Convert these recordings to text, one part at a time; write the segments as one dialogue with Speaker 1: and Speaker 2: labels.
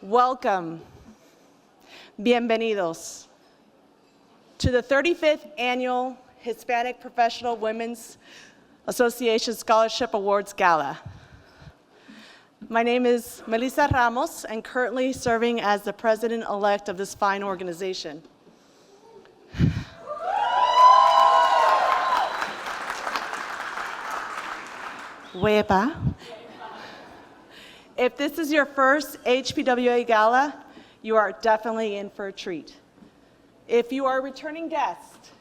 Speaker 1: Welcome, bienvenidos, to the 35th Annual Hispanic Professional Women's Association Scholarship Awards Gala. My name is Melissa Ramos, and currently serving as the president-elect of this fine organization. Huepa. If this is your first HPWA Gala, you are definitely in for a treat. If you are a returning guest,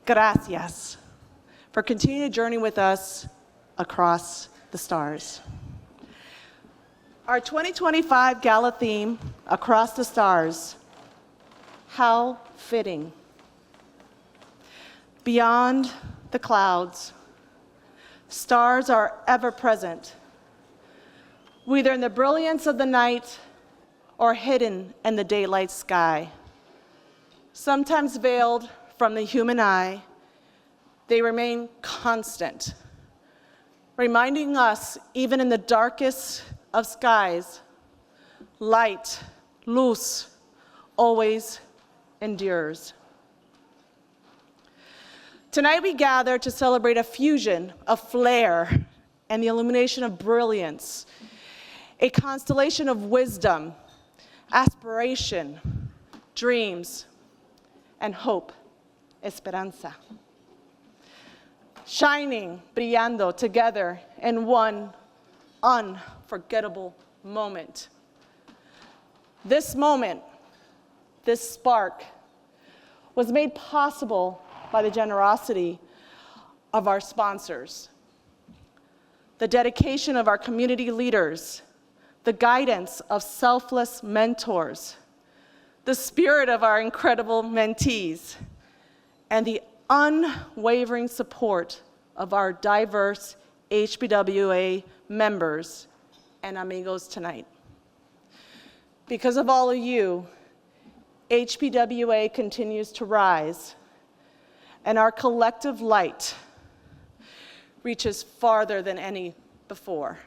Speaker 1: gracias for continuing to journey with us across the stars. Our 2025 Gala theme, Across the Stars, how fitting. Beyond the clouds, stars are ever present, whether in the brilliance of the night or hidden in the daylight sky. Sometimes veiled from the human eye, they remain constant, reminding us, even in the darkest of skies, light, luz, always endures. Tonight we gather to celebrate a fusion of flair and the illumination of brilliance, a constellation of wisdom, aspiration, dreams, and hope, esperanza. Shining, brillando together in one unforgettable moment. This moment, this spark, was made possible by the generosity of our sponsors, the dedication of our community leaders, the guidance of selfless mentors, the spirit of our incredible mentees, and the unwavering support of our diverse HPWA members and amigos tonight. Because of all of you, HPWA continues to rise, and our collective light reaches farther than any before.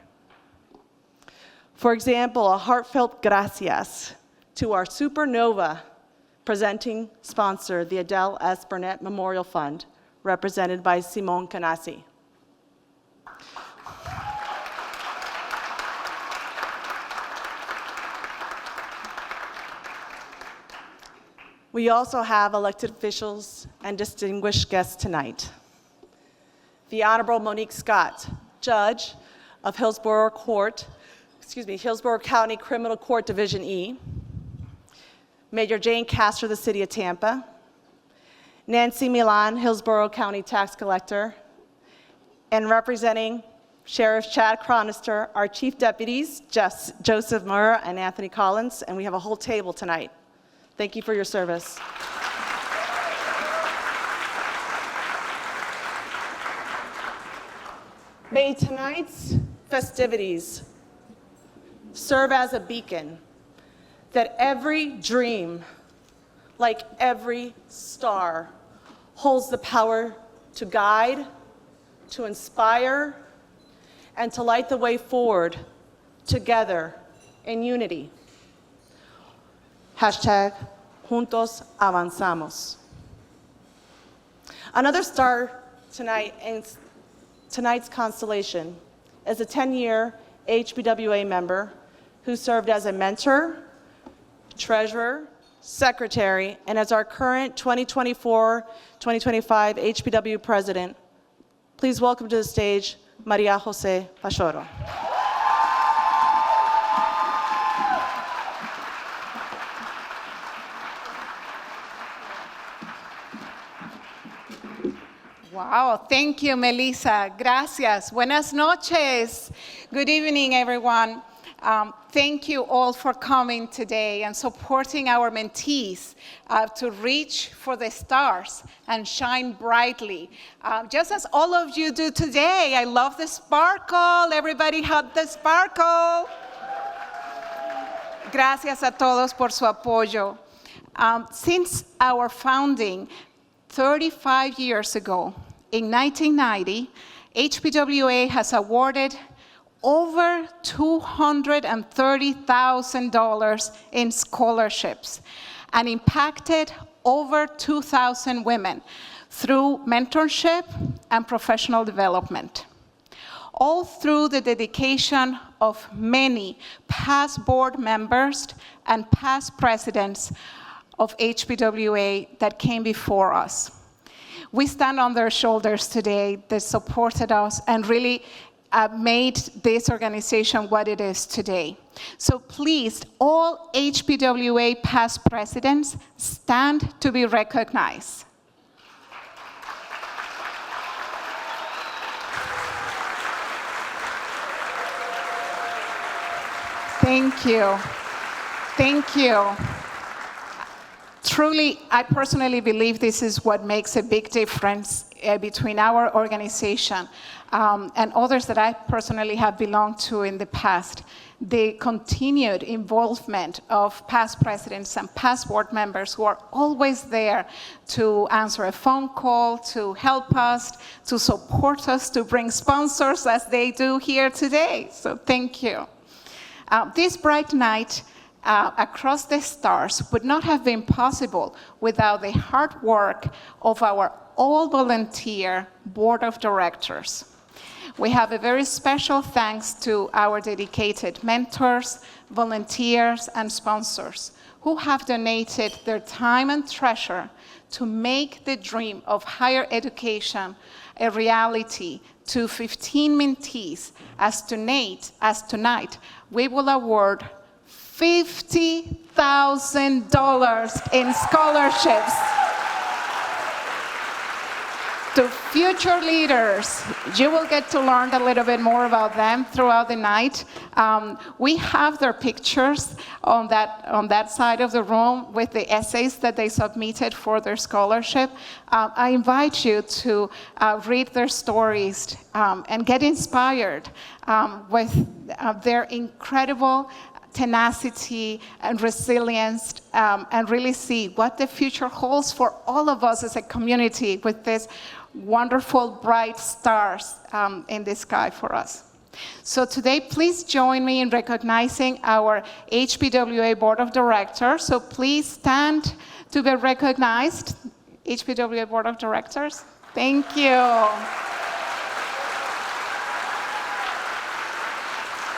Speaker 1: For example, a heartfelt gracias to our Supernova presenting sponsor, the Adele S. Burnett Memorial Fund, represented by Simone Canasi. We also have elected officials and distinguished guests tonight. The Honorable Monique Scott, Judge of Hillsborough County Criminal Court Division E. Major Jane Castor, the City of Tampa. Nancy Milan, Hillsborough County Tax Collector. And representing Sheriff Chad Chronister, our Chief Deputies, Joseph Murrah and Anthony Collins, and we have a whole table tonight. Thank you for your service. May tonight's festivities serve as a beacon that every dream, like every star, holds the power to guide, to inspire, and to light the way forward together in unity. Hashtag Juntos Avanzamos. Another star tonight in tonight's constellation is a 10-year HPWA member who served as a mentor, treasurer, secretary, and as our current 2024-2025 HPW president. Please welcome to the stage Maria Jose Pachoro.
Speaker 2: Wow, thank you, Melissa. Gracias. Buenas noches. Good evening, everyone. Thank you all for coming today and supporting our mentees to reach for the stars and shine brightly. Just as all of you do today. I love the sparkle. Everybody had the sparkle. Gracias a todos por su apoyo. Since our founding 35 years ago, in 1990, HPWA has awarded over $230,000 in scholarships and impacted over 2,000 women through mentorship and professional development. All through the dedication of many past board members and past presidents of HPWA that came before us. We stand on their shoulders today that supported us and really made this organization what it is today. So please, all HPWA past presidents, stand to be recognized. Thank you. Thank you. Truly, I personally believe this is what makes a big difference between our organization and others that I personally have belonged to in the past. The continued involvement of past presidents and past board members who are always there to answer a phone call, to help us, to support us, to bring sponsors as they do here today. So thank you. This bright night across the stars would not have been possible without the hard work of our all-volunteer board of directors. We have a very special thanks to our dedicated mentors, volunteers, and sponsors who have donated their time and treasure to make the dream of higher education a reality to 15 mentees. As tonight, we will award $50,000 in scholarships to future leaders. You will get to learn a little bit more about them throughout the night. We have their pictures on that side of the room with the essays that they submitted for their scholarship. I invite you to read their stories and get inspired with their incredible tenacity and resilience, and really see what the future holds for all of us as a community with these wonderful bright stars in the sky for us. So today, please join me in recognizing our HPWA Board of Directors. So please stand to be recognized. HPWA Board of Directors, thank you.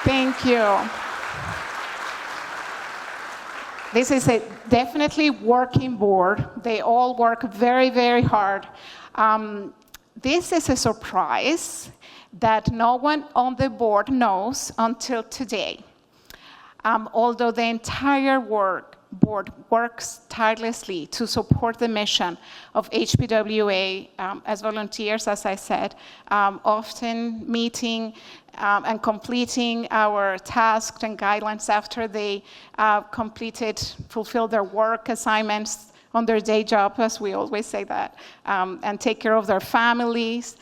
Speaker 2: Thank you. This is a definitely working board. They all work very, very hard. This is a surprise that no one on the board knows until today. Although the entire board works tirelessly to support the mission of HPWA as volunteers, as I said, often meeting and completing our tasks and guidelines after they fulfill their work assignments on their day job, as we always say that, and take care of their families.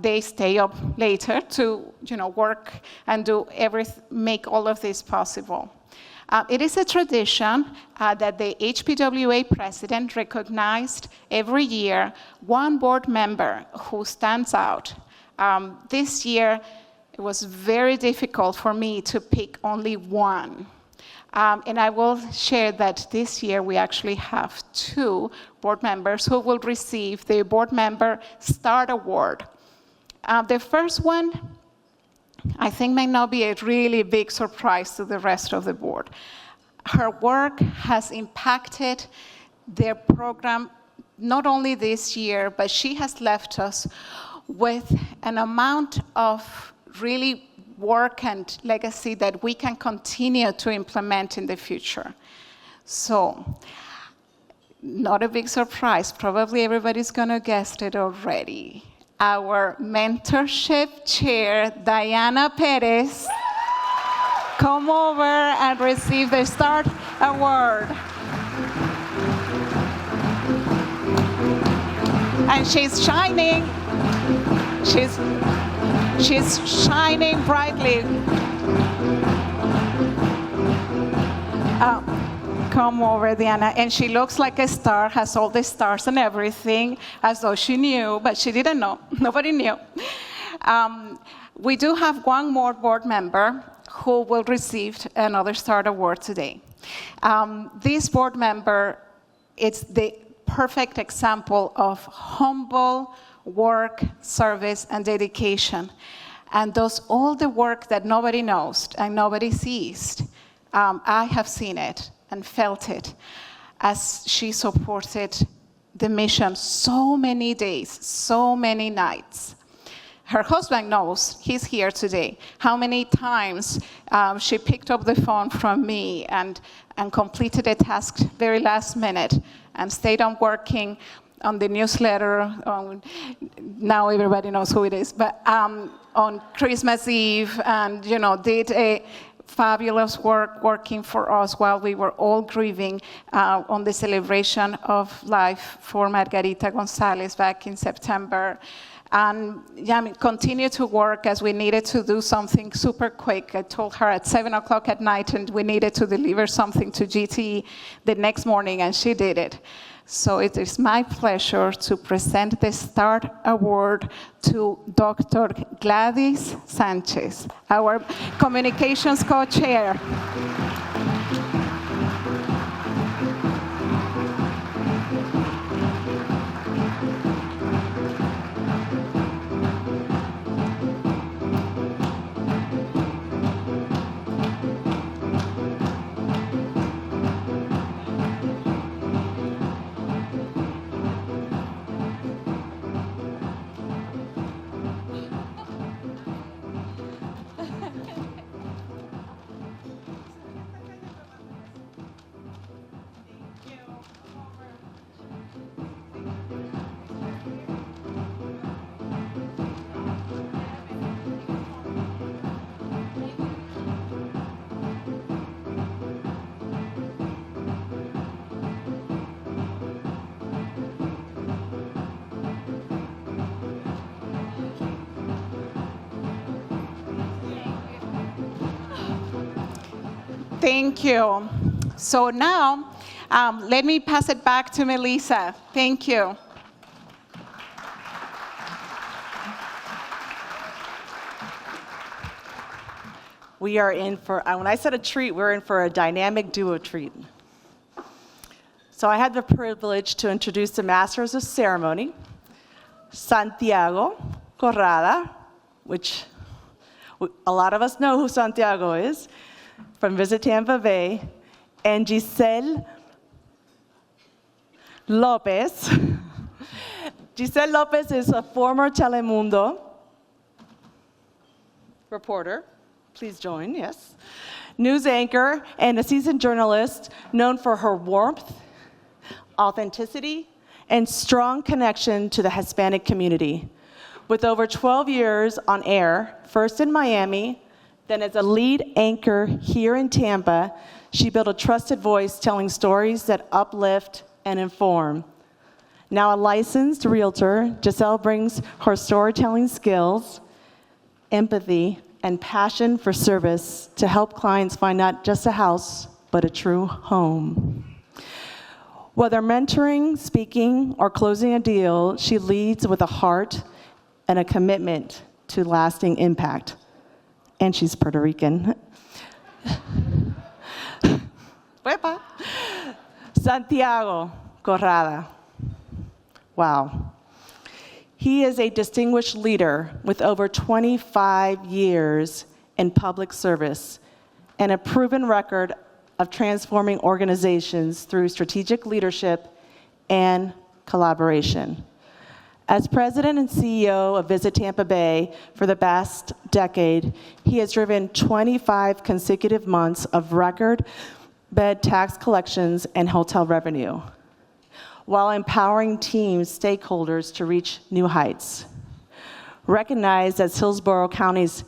Speaker 2: They stay up later to work and make all of this possible. It is a tradition that the HPWA president recognized every year one board member who stands out. This year, it was very difficult for me to pick only one. And I will share that this year we actually have 2 board members who will receive the Board Member Start Award. The first one, I think, may not be a really big surprise to the rest of the board. Her work has impacted their program not only this year, but she has left us with an amount of really work and legacy that we can continue to implement in the future. So, not a big surprise. Probably everybody's going to guess it already. Our mentorship chair, Diana Perez, come over and receive the Start Award. And she's shining. She's shining brightly. Come over, Diana. And she looks like a star, has all the stars and everything, as though she knew, but she didn't know. Nobody knew. We do have one more board member who will receive another START Award today. This board member is the perfect example of humble work, service, and dedication, and does all the work that nobody knows and nobody sees. I have seen it and felt it as she supported the mission so many days, so many nights. Her husband knows, he's here today, how many times she picked up the phone from me and completed a task very last minute and stayed on working on the newsletter. Now everybody knows who it is, but on Christmas Eve, and did a fabulous work working for us while we were all grieving on the celebration of life for Margarita Gonzalez back in September. And continued to work as we needed to do something super quick. I told her at 7 o'clock at night, and we needed to deliver something to GTE the next morning, and she did it. So it is my pleasure to present the START Award to Dr. Gladys Sanchez, our communications co-chair. Thank you. So now, let me pass it back to Melissa. Thank you.
Speaker 1: We are in for, when I said a treat, we're in for a dynamic duo treat. So I had the privilege to introduce the Masters of Ceremony, Santiago Corrada, which a lot of us know who Santiago is, from Visit Tampa Bay, and Giselle Lopez. Giselle Lopez is a former Telemundo reporter. Please join, yes. News anchor and a seasoned journalist known for her warmth, authenticity, and strong connection to the Hispanic community. With over 12 years on air, first in Miami, then as a lead anchor here in Tampa, she built a trusted voice telling stories that uplift and inform. Now a licensed realtor, Giselle brings her storytelling skills, empathy, and passion for service to help clients find not just a house, but a true home. Whether mentoring, speaking, or closing a deal, she leads with a heart and a commitment to lasting impact. And she's Puerto Rican. Santiago Corrada. Wow. He is a distinguished leader with over 25 years in public service and a proven record of transforming organizations through strategic leadership and collaboration. As president and CEO of Visit Tampa Bay for the past decade, he has driven 25 consecutive months of record bed tax collections and hotel revenue, while empowering teams, stakeholders to reach new heights. Recognized as Hillsborough County's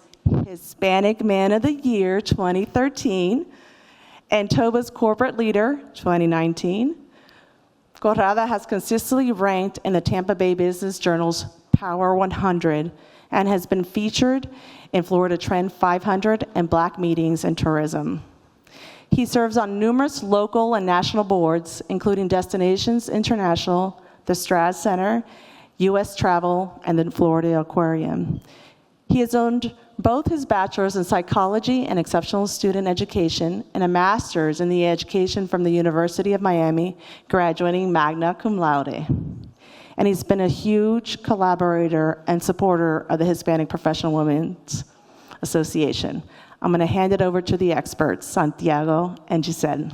Speaker 1: Hispanic Man of the Year 2013 and TOBA's Corporate Leader 2019, Corrada has consistently ranked in the Tampa Bay Business Journal's Power 100 and has been featured in Florida Trend 500 and Black Meetings and Tourism. He serves on numerous local and national boards, including Destinations International, the Straz Center, U.S. Travel, and the Florida Aquarium. He has earned both his bachelor's in psychology and exceptional student education and a master's in the education from the University of Miami, graduating magna cum laude. And he's been a huge collaborator and supporter of the Hispanic Professional Women's Association. I'm going to hand it over to the experts, Santiago and Giselle.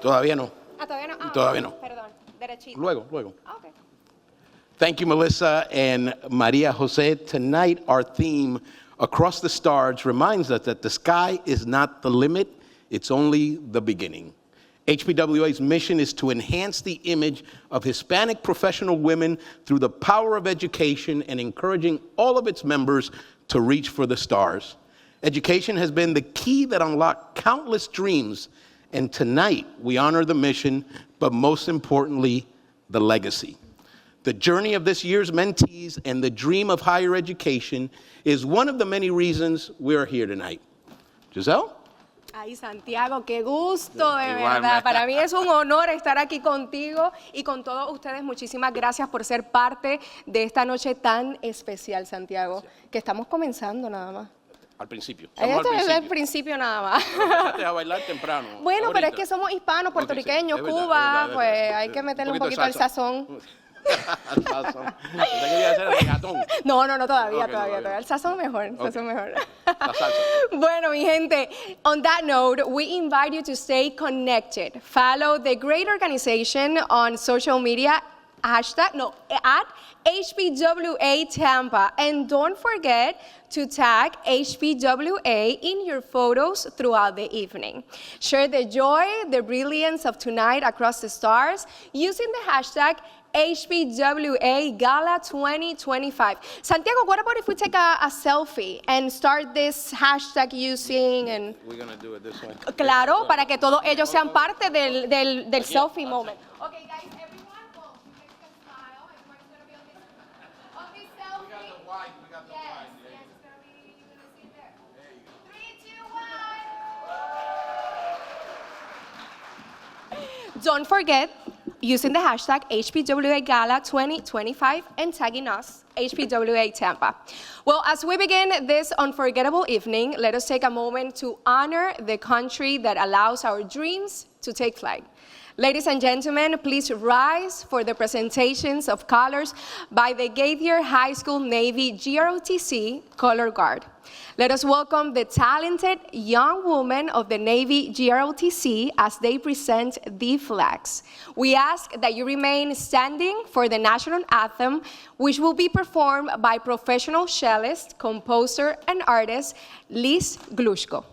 Speaker 3: Todavía no.
Speaker 2: Todavía no.
Speaker 3: Todavía no.
Speaker 2: Perdón, derechito.
Speaker 3: Luego.
Speaker 2: Okay.
Speaker 3: Thank you, Melissa and Maria Jose. Tonight, our theme, Across the Stars, reminds us that the sky is not the limit, it's only the beginning. HPWA's mission is to enhance the image of Hispanic professional women through the power of education and encouraging all of its members to reach for the stars. Education has been the key that unlocked countless dreams, and tonight we honor the mission, but most importantly, the legacy. The journey of this year's mentees and the dream of higher education is one of the many reasons we're here tonight. Giselle?
Speaker 4: Ay, Santiago, qué gusto, de verdad. Para mí es un honor estar aquí contigo y con todos ustedes. Muchísimas gracias por ser parte de esta noche tan especial, Santiago, que estamos comenzando nada más.
Speaker 3: Al principio.
Speaker 4: Esto es el principio nada más.
Speaker 3: Empezaste a bailar temprano.
Speaker 4: Bueno,
Speaker 3: ahorita.
Speaker 4: pero es que somos hispanos, puertorriqueños,
Speaker 3: Es verdad,
Speaker 4: Cuba,
Speaker 3: es verdad.
Speaker 4: pues hay que meterle un poquito al sazón.
Speaker 3: Al sazón. Usted quería hacer el regatón.
Speaker 4: No, todavía,
Speaker 3: Ok,
Speaker 4: todavía. El sazón mejor,
Speaker 3: Ok. La salsa.
Speaker 4: Bueno, mi gente, on that note, we invite you to stay connected. Follow the great organization on social media, at HPWA Tampa. And don't forget to tag HPWA in your photos throughout the evening. Share the joy, the brilliance of tonight across the stars using the hashtag HPWA Gala 2025. Santiago, what about if we take a selfie and start this hashtag using and...
Speaker 3: We're going to do it this way.
Speaker 4: Claro, para que todos ellos sean parte del selfie moment. Okay, guys, everyone, well, you guys can smile. Everybody's going to be on this selfie.
Speaker 3: We got the wide.
Speaker 4: Yes, it's going to be, you're going to see it there.
Speaker 3: There you go.
Speaker 4: 3, 2, 1. Don't forget, using the hashtag HPWA Gala 2025 and tagging us, HPWA Tampa. Well, as we begin this unforgettable evening, let us take a moment to honor the country that allows our dreams to take flight. Ladies and gentlemen, please rise for the presentations of colors by the Gaither High School Navy GROTC Color Guard. Let us welcome the talented young women of the Navy GROTC as they present the flags. We ask that you remain standing for the national anthem, which will be performed by professional cellist, composer, and artist Liz Glushko.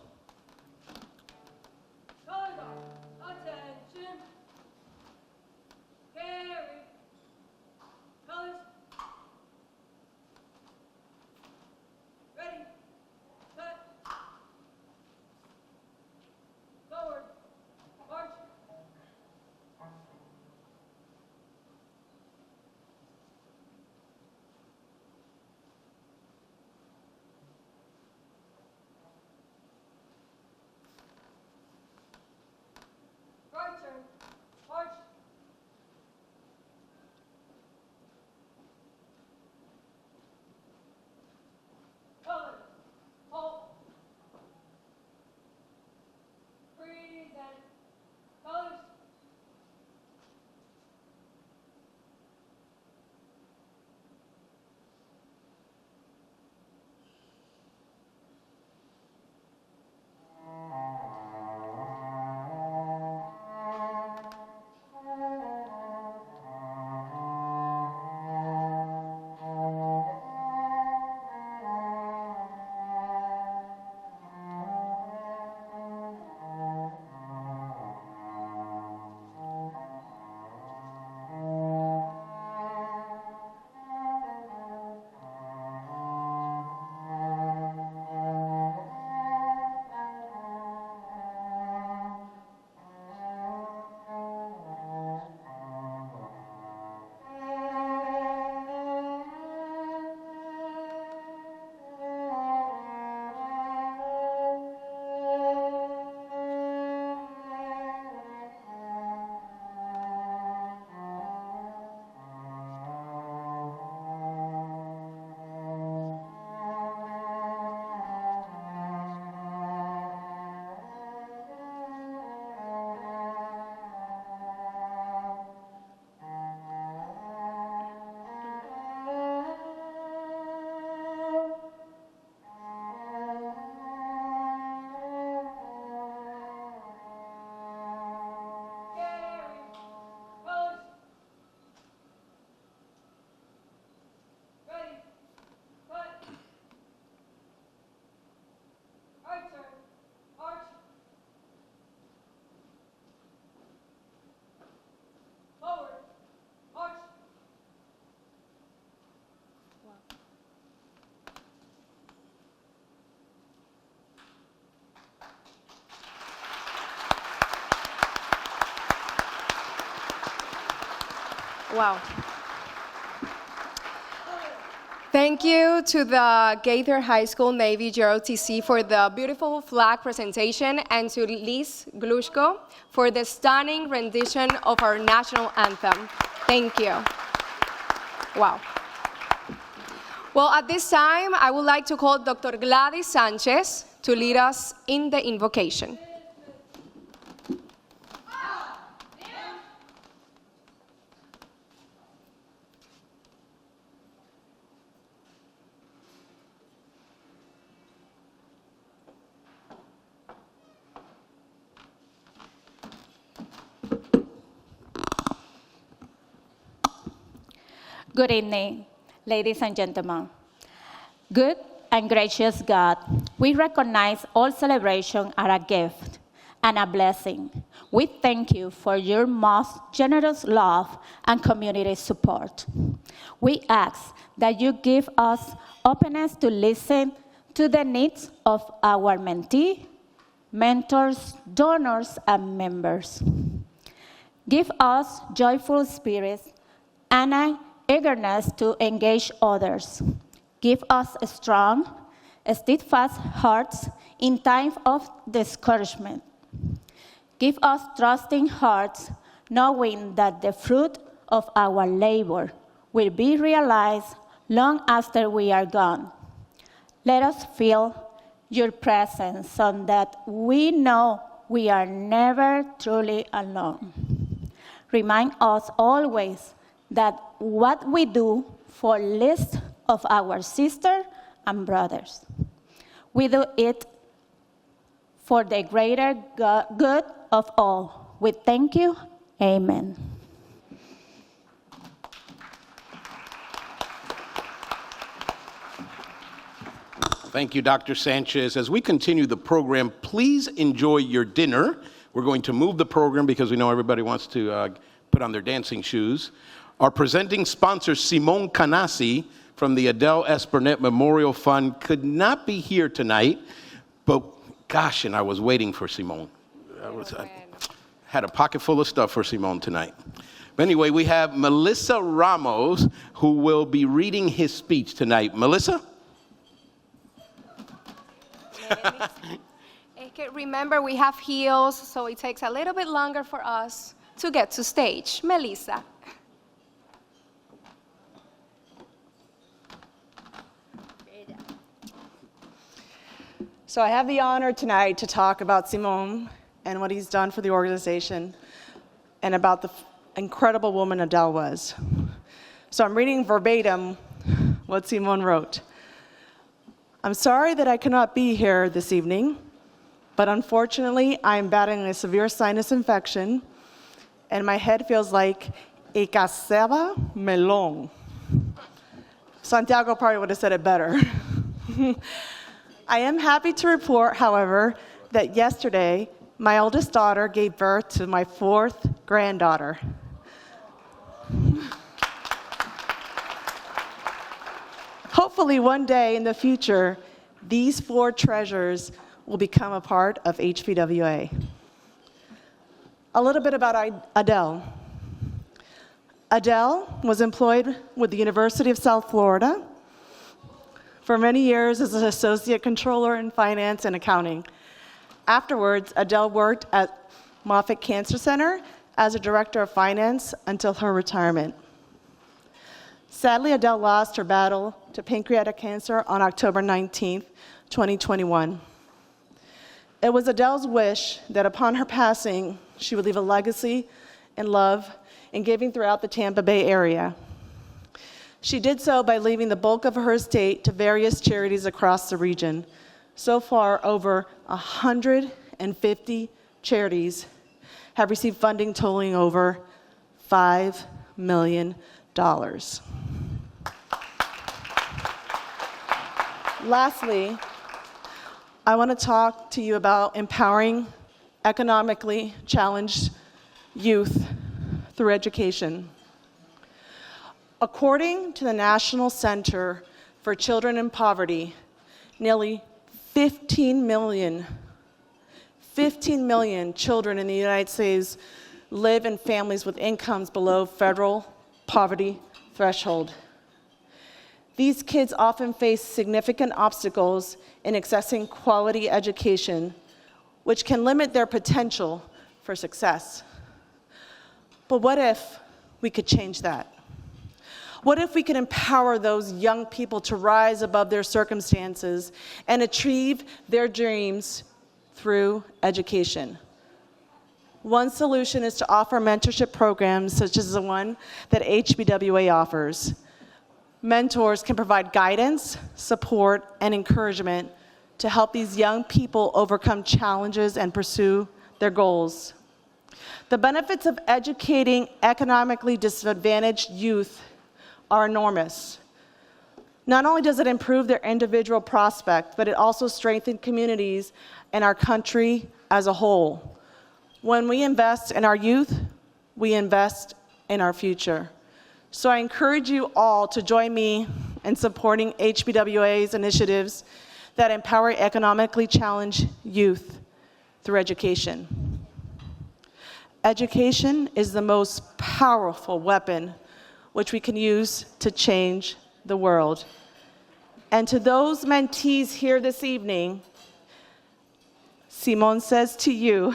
Speaker 4: Wow. Thank you to the Gaither High School Navy JROTC for the beautiful flag presentation and to Liz Glushko for the stunning rendition of our national anthem. Thank you. Wow. Well, at this time, I would like to call Dr. Gladys Sanchez to lead us in the invocation.
Speaker 5: Good evening, ladies and gentlemen. Good and gracious God, we recognize all celebrations are a gift and a blessing. We thank you for your most generous love and community support. We ask that you give us openness to listen to the needs of our mentee, mentors, donors, and members. Give us joyful spirits and an eagerness to engage others. Give us strong, steadfast hearts in times of discouragement. Give us trusting hearts, knowing that the fruit of our labor will be realized long after we are gone. Let us feel your presence so that we know we are never truly alone. Remind us always that what we do for least of our sisters and brothers, we do it for the greater good of all. We thank you. Amen.
Speaker 3: Thank you, Dr. Sanchez. As we continue the program, please enjoy your dinner. We're going to move the program because we know everybody wants to put on their dancing shoes. Our presenting sponsor, Simone Canasi, from the Adele S. Burnett Memorial Fund, could not be here tonight, but gosh, and I was waiting for Simone. I had a pocket full of stuff for Simone tonight. But anyway, we have Melissa Ramos, who will be reading his speech tonight. Melissa?
Speaker 4: Remember, we have heels, so it takes a little bit longer for us to get to stage. Melissa.
Speaker 1: So I have the honor tonight to talk about Simone and what he's done for the organization and about the incredible woman Adele was. So I'm reading verbatim what Simone wrote. I'm sorry that I cannot be here this evening, but unfortunately I am battling a severe sinus infection and my head feels like a cassava melon. Santiago probably would have said it better. I am happy to report, however, that yesterday, my oldest daughter gave birth to my fourth granddaughter. Hopefully, one day in the future, these four treasures will become a part of HPWA. A little bit about Adele. Adele was employed with the University of South Florida for many years as an associate controller in finance and accounting. Afterwards, Adele worked at Moffitt Cancer Center as a director of finance until her retirement. Sadly, Adele lost her battle to pancreatic cancer on October 19th, 2021. It was Adele's wish that upon her passing, she would leave a legacy in love and giving throughout the Tampa Bay area. She did so by leaving the bulk of her estate to various charities across the region. So far, over 150 charities have received funding totaling over $5 million. Lastly, I want to talk to you about empowering economically challenged youth through education. According to the National Center for Children in Poverty, nearly 15 million children in the United States live in families with incomes below federal poverty threshold. These kids often face significant obstacles in accessing quality education, which can limit their potential for success. But what if we could change that? What if we could empower those young people to rise above their circumstances and achieve their dreams through education? One solution is to offer mentorship programs such as the one that HBWA offers. Mentors can provide guidance, support, and encouragement to help these young people overcome challenges and pursue their goals. The benefits of educating economically disadvantaged youth are enormous. Not only does it improve their individual prospect, but it also strengthens communities and our country as a whole. When we invest in our youth, we invest in our future. So I encourage you all to join me in supporting HBWA's initiatives that empower economically challenged youth through education. Education is the most powerful weapon which we can use to change the world. And to those mentees here this evening, Simone says to you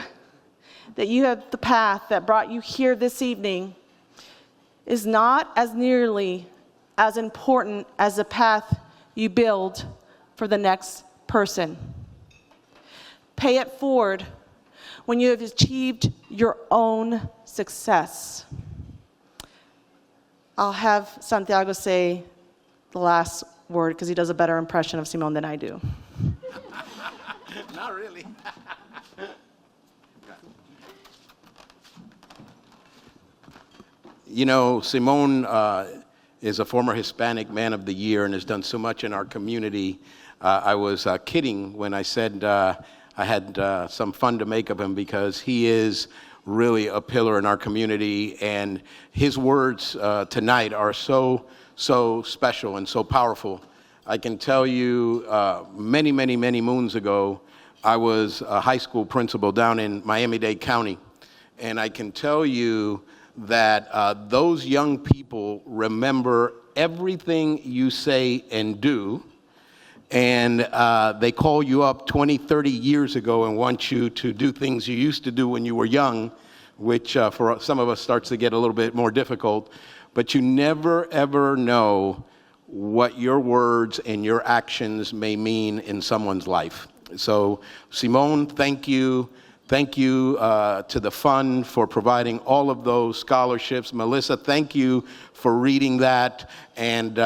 Speaker 1: that you have the path that brought you here this evening is not as nearly as important as the path you build for the next person. Pay it forward when you have achieved your own success. I'll have Santiago say the last word because he does a better impression of Simone than I do.
Speaker 3: Not really. You know, Simone is a former Hispanic Man of the Year and has done so much in our community. I was kidding when I said I had some fun to make of him because he is really a pillar in our community, and his words tonight are so special and so powerful. I can tell you many moons ago, I was a high school principal down in Miami-Dade County, and I can tell you that those young people remember everything you say and do, and they call you up 20, 30 years ago and want you to do things you used to do when you were young, which for some of us starts to get a little bit more difficult. But you never, ever know what your words and your actions may mean in someone's life. So, Simone, thank you. Thank you to the fund for providing all of those scholarships. Melissa, thank you for reading that. And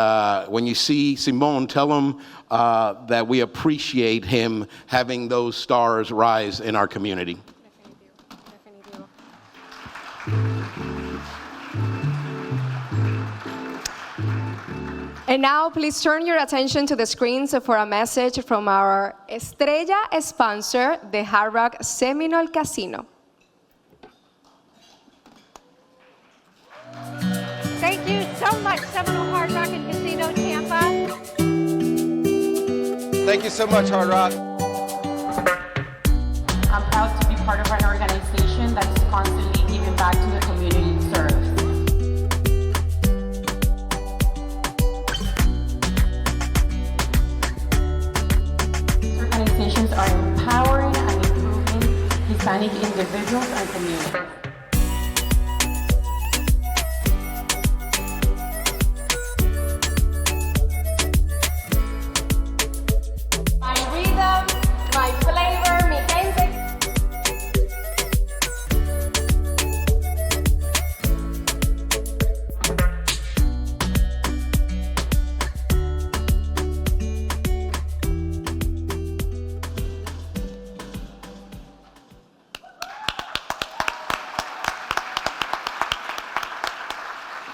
Speaker 3: when you see Simone, tell him that we appreciate him having those stars rise in our community.
Speaker 4: And now, please turn your attention to the screens for a message from our Estrella sponsor, the Hard Rock Seminole Casino.
Speaker 6: Thank you so much, Seminole Hard Rock and Casino Tampa.
Speaker 7: Thank you so much, Hard Rock.
Speaker 5: I'm proud to be part of an organization that's constantly giving back to the community it serves. These organizations are empowering and improving Hispanic individuals and communities.
Speaker 4: My rhythm, my flavor, mi gente.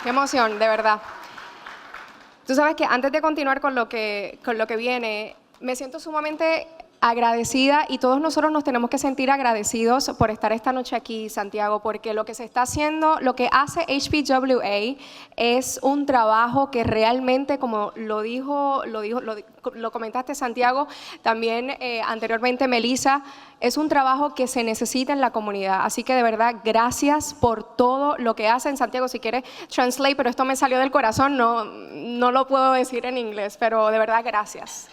Speaker 4: Qué emoción, de verdad. Tú sabes que antes de continuar con lo que viene, me siento sumamente agradecida y todos nosotros nos tenemos que sentir agradecidos por estar esta noche aquí, Santiago, porque lo que se está haciendo, lo que hace HPWA es un trabajo que realmente, como lo comentaste, Santiago, también anteriormente Melissa, es un trabajo que se necesita en la comunidad. Así que de verdad, gracias por todo lo que hacen. Santiago, si quieres translate, pero esto me salió del corazón, no lo puedo decir en inglés, pero de verdad, gracias.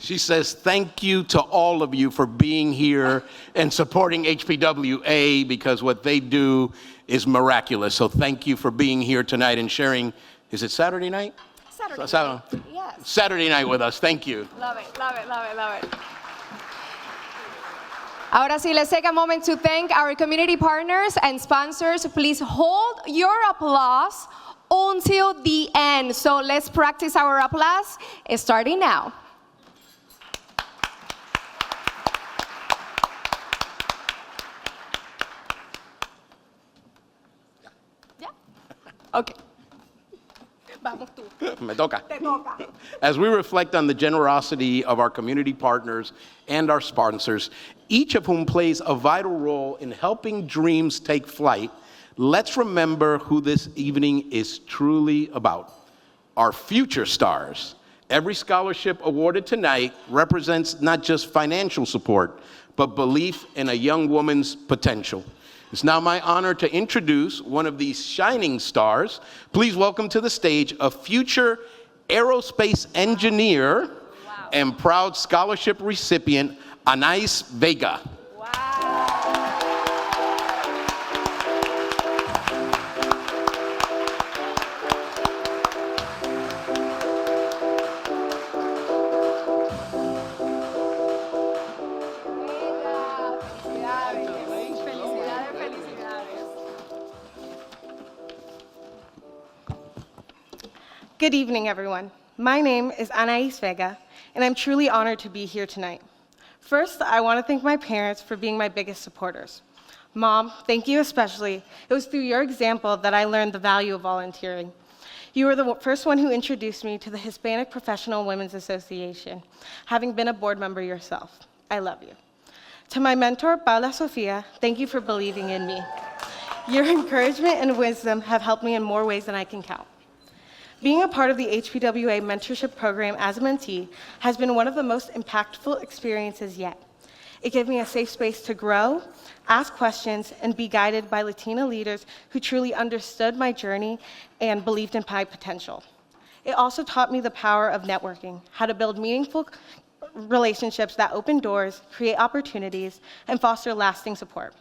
Speaker 3: She says, thank you to all of you for being here and supporting HPWA because what they do is miraculous. So thank you for being here tonight and sharing. Is it Saturday night?
Speaker 4: Saturday night. Yes.
Speaker 3: Saturday night with us. Thank you.
Speaker 4: Love it, love it, love it, love it. Ahora sí, let's take a moment to thank our community partners and sponsors. Please hold your applause until the end. So let's practice our applause starting now. Okay. Vamos tú.
Speaker 3: Me toca.
Speaker 4: Te toca.
Speaker 3: As we reflect on the generosity of our community partners and our sponsors, each of whom plays a vital role in helping dreams take flight, let's remember who this evening is truly about, our future stars. Every scholarship awarded tonight represents not just financial support, but belief in a young woman's potential. It's now my honor to introduce one of these shining stars. Please welcome to the stage a future aerospace engineer and proud scholarship recipient, Anais Vega.
Speaker 7: Good evening, everyone. My name is Anais Vega, and I'm truly honored to be here tonight. First, I want to thank my parents for being my biggest supporters. Mom, thank you especially. It was through your example that I learned the value of volunteering. You were the first one who introduced me to the Hispanic Professional Women's Association, having been a board member yourself. I love you. To my mentor, Paula Sofia, thank you for believing in me. Your encouragement and wisdom have helped me in more ways than I can count. Being a part of the HPWA mentorship program as a mentee has been one of the most impactful experiences yet. It gave me a safe space to grow, ask questions, and be guided by Latina leaders who truly understood my journey and believed in my potential. It also taught me the power of networking, how to build meaningful relationships that open doors, create opportunities, and foster lasting support.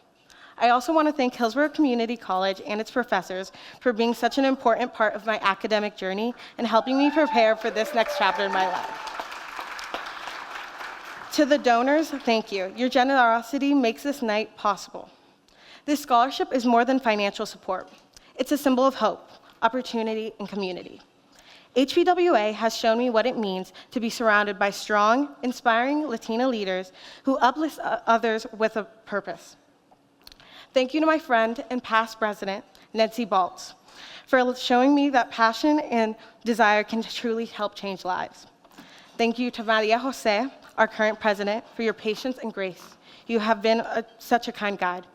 Speaker 7: I also want to thank Hillsborough Community College and its professors for being such an important part of my academic journey and helping me prepare for this next chapter in my life. To the donors, thank you. Your generosity makes this night possible. This scholarship is more than financial support. It's a symbol of hope, opportunity, and community. HPWA has shown me what it means to be surrounded by strong, inspiring Latina leaders who uplift others with a purpose. Thank you to my friend and past president, Nancy Baltz, for showing me that passion and desire can truly help change lives. Thank you to Maria Jose, our current president, for your patience and grace. You have been such a kind guide.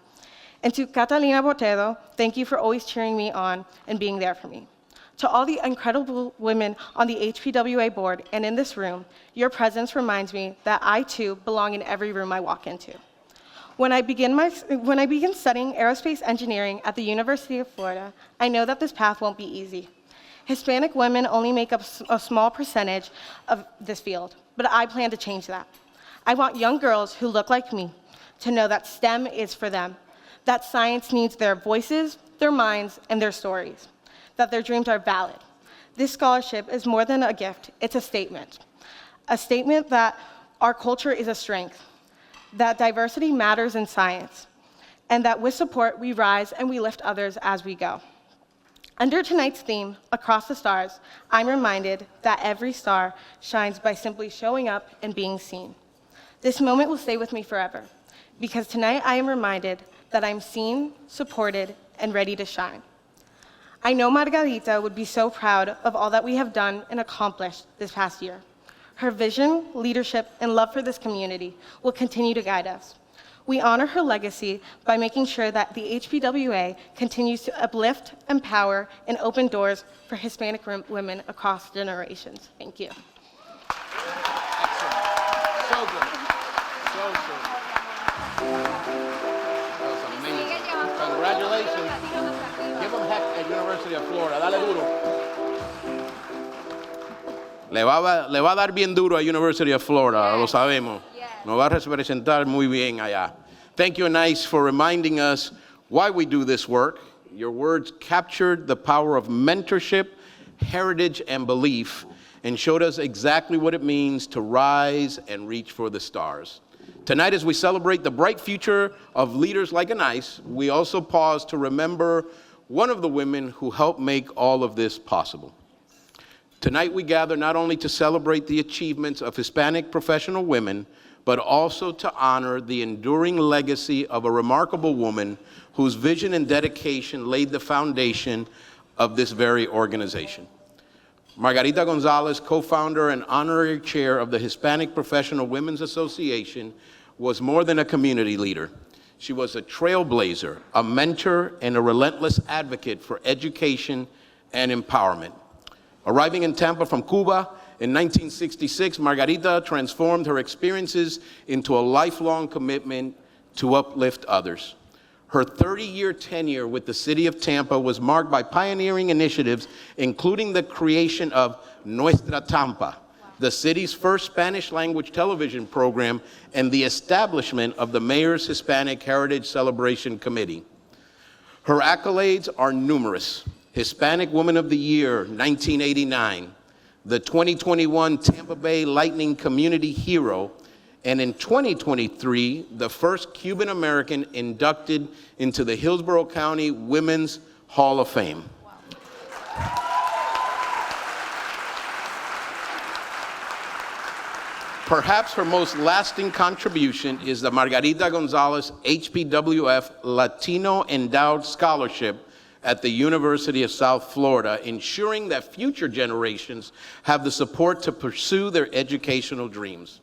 Speaker 7: And to Catalina Botedo, thank you for always cheering me on and being there for me. To all the incredible women on the HPWA board and in this room, your presence reminds me that I too belong in every room I walk into. When I begin studying aerospace engineering at the University of Florida, I know that this path won't be easy. Hispanic women only make up a small percentage of this field, but I plan to change that. I want young girls who look like me to know that STEM is for them, that science needs their voices, their minds, and their stories, that their dreams are valid. This scholarship is more than a gift, it's a statement that our culture is a strength, that diversity matters in science, and that with support, we rise and we lift others as we go. Under tonight's theme, Across the Stars, I'm reminded that every star shines by simply showing up and being seen. This moment will stay with me forever, because tonight I am reminded that I'm seen, supported, and ready to shine. I know Margarita would be so proud of all that we have done and accomplished this past year. Her vision, leadership, and love for this community will continue to guide us. We honor her legacy by making sure that the HPWA continues to uplift, empower, and open doors for Hispanic women across generations. Thank you.
Speaker 3: So good. So good. That was amazing. Congratulations. Give them heck at University of Florida. Dale duro. Le va a dar bien duro a University of Florida, lo sabemos. Nos va a representar muy bien allá. Thank you, Anais, for reminding us why we do this work. Your words captured the power of mentorship, heritage, and belief, and showed us exactly what it means to rise and reach for the stars. Tonight, as we celebrate the bright future of leaders like Anais, we also pause to remember one of the women who helped make all of this possible. Tonight, we gather not only to celebrate the achievements of Hispanic professional women, but also to honor the enduring legacy of a remarkable woman whose vision and dedication laid the foundation of this very organization. Margarita Gonzalez, co-founder and honorary chair of the Hispanic Professional Women's Association, was more than a community leader. She was a trailblazer, a mentor, and a relentless advocate for education and empowerment. Arriving in Tampa from Cuba in 1966, Margarita transformed her experiences into a lifelong commitment to uplift others. Her 30-year tenure with the city of Tampa was marked by pioneering initiatives, including the creation of Nuestra Tampa, the city's first Spanish-language television program, and the establishment of the Mayor's Hispanic Heritage Celebration Committee. Her accolades are numerous. Hispanic Woman of the Year, 1989, the 2021 Tampa Bay Lightning Community Hero, and in 2023, the first Cuban American inducted into the Hillsborough County Women's Hall of Fame. Perhaps her most lasting contribution is the Margarita Gonzalez HPWF Latino Endowed Scholarship at the University of South Florida, ensuring that future generations have the support to pursue their educational dreams.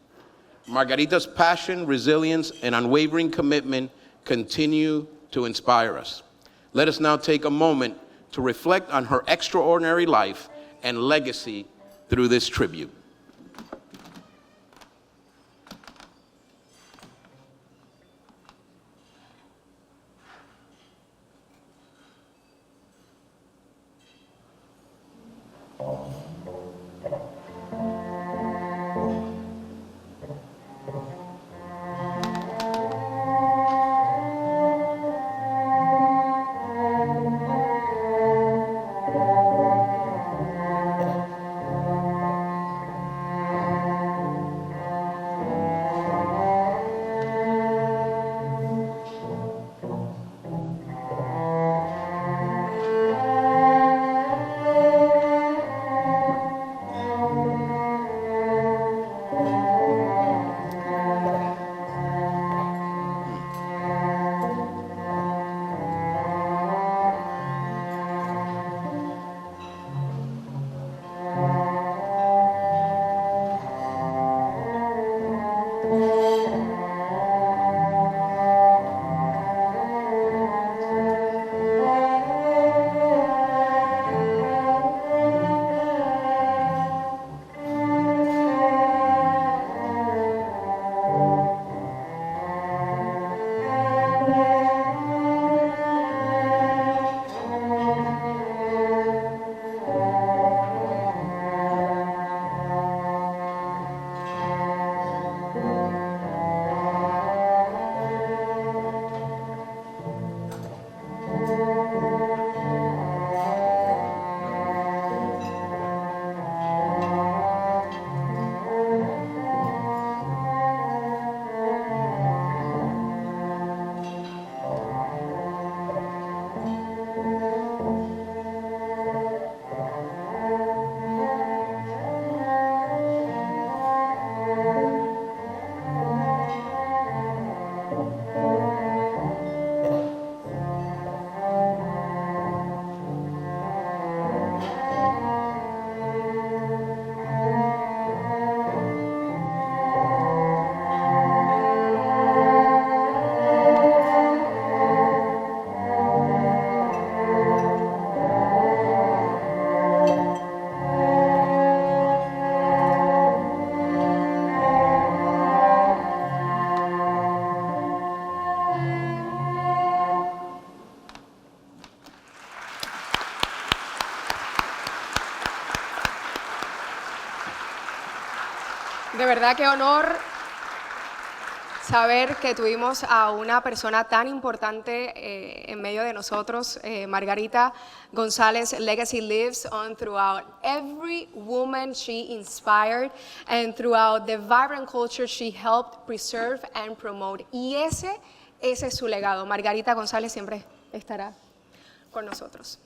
Speaker 3: Margarita's passion, resilience, and unwavering commitment continue to inspire us. Let us now take a moment to reflect on her extraordinary life and legacy through this tribute.
Speaker 4: De verdad qué honor saber que tuvimos a una persona tan importante en medio de nosotros. Margarita González' legacy lives on throughout every woman she inspired and throughout the vibrant culture she helped preserve and promote. Y ese es su legado. Margarita González siempre estará con nosotros.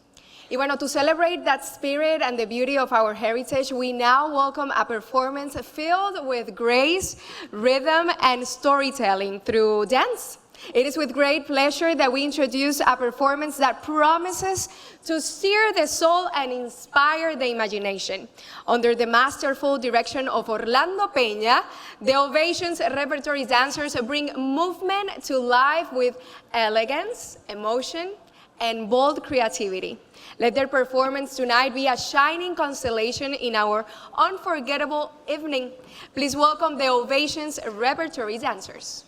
Speaker 4: Y bueno, to celebrate that spirit and the beauty of our heritage, we now welcome a performance filled with grace, rhythm, and storytelling through dance. It is with great pleasure that we introduce a performance that promises to stir the soul and inspire the imagination. Under the masterful direction of Orlando Peña, the Ovations repertory dancers bring movement to life with elegance, emotion, and bold creativity. Let their performance tonight be a shining constellation in our unforgettable evening. Please welcome the Ovations repertory dancers.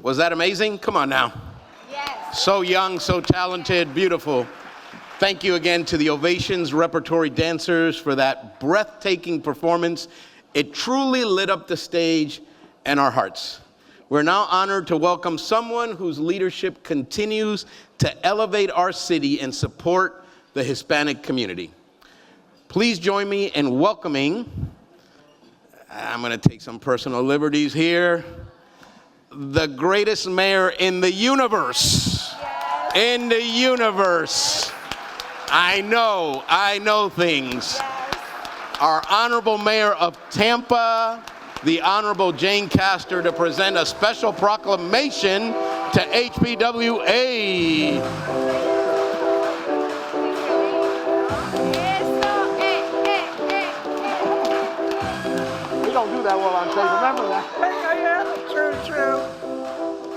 Speaker 3: Was that amazing? Come on now.
Speaker 4: Yes.
Speaker 3: So young, so talented, beautiful. Thank you again to the Ovations Repertory Dancers for that breathtaking performance. It truly lit up the stage and our hearts. We're now honored to welcome someone whose leadership continues to elevate our city and support the Hispanic community. Please join me in welcoming I'm going to take some personal liberties here. The greatest mayor in the universe. Yes. In the universe. I know things. Yes. Our honorable mayor of Tampa, the Honorable Jane Castor, to present a special proclamation to HPWA.
Speaker 8: We don't do that well on stage, remember that? Yeah, true.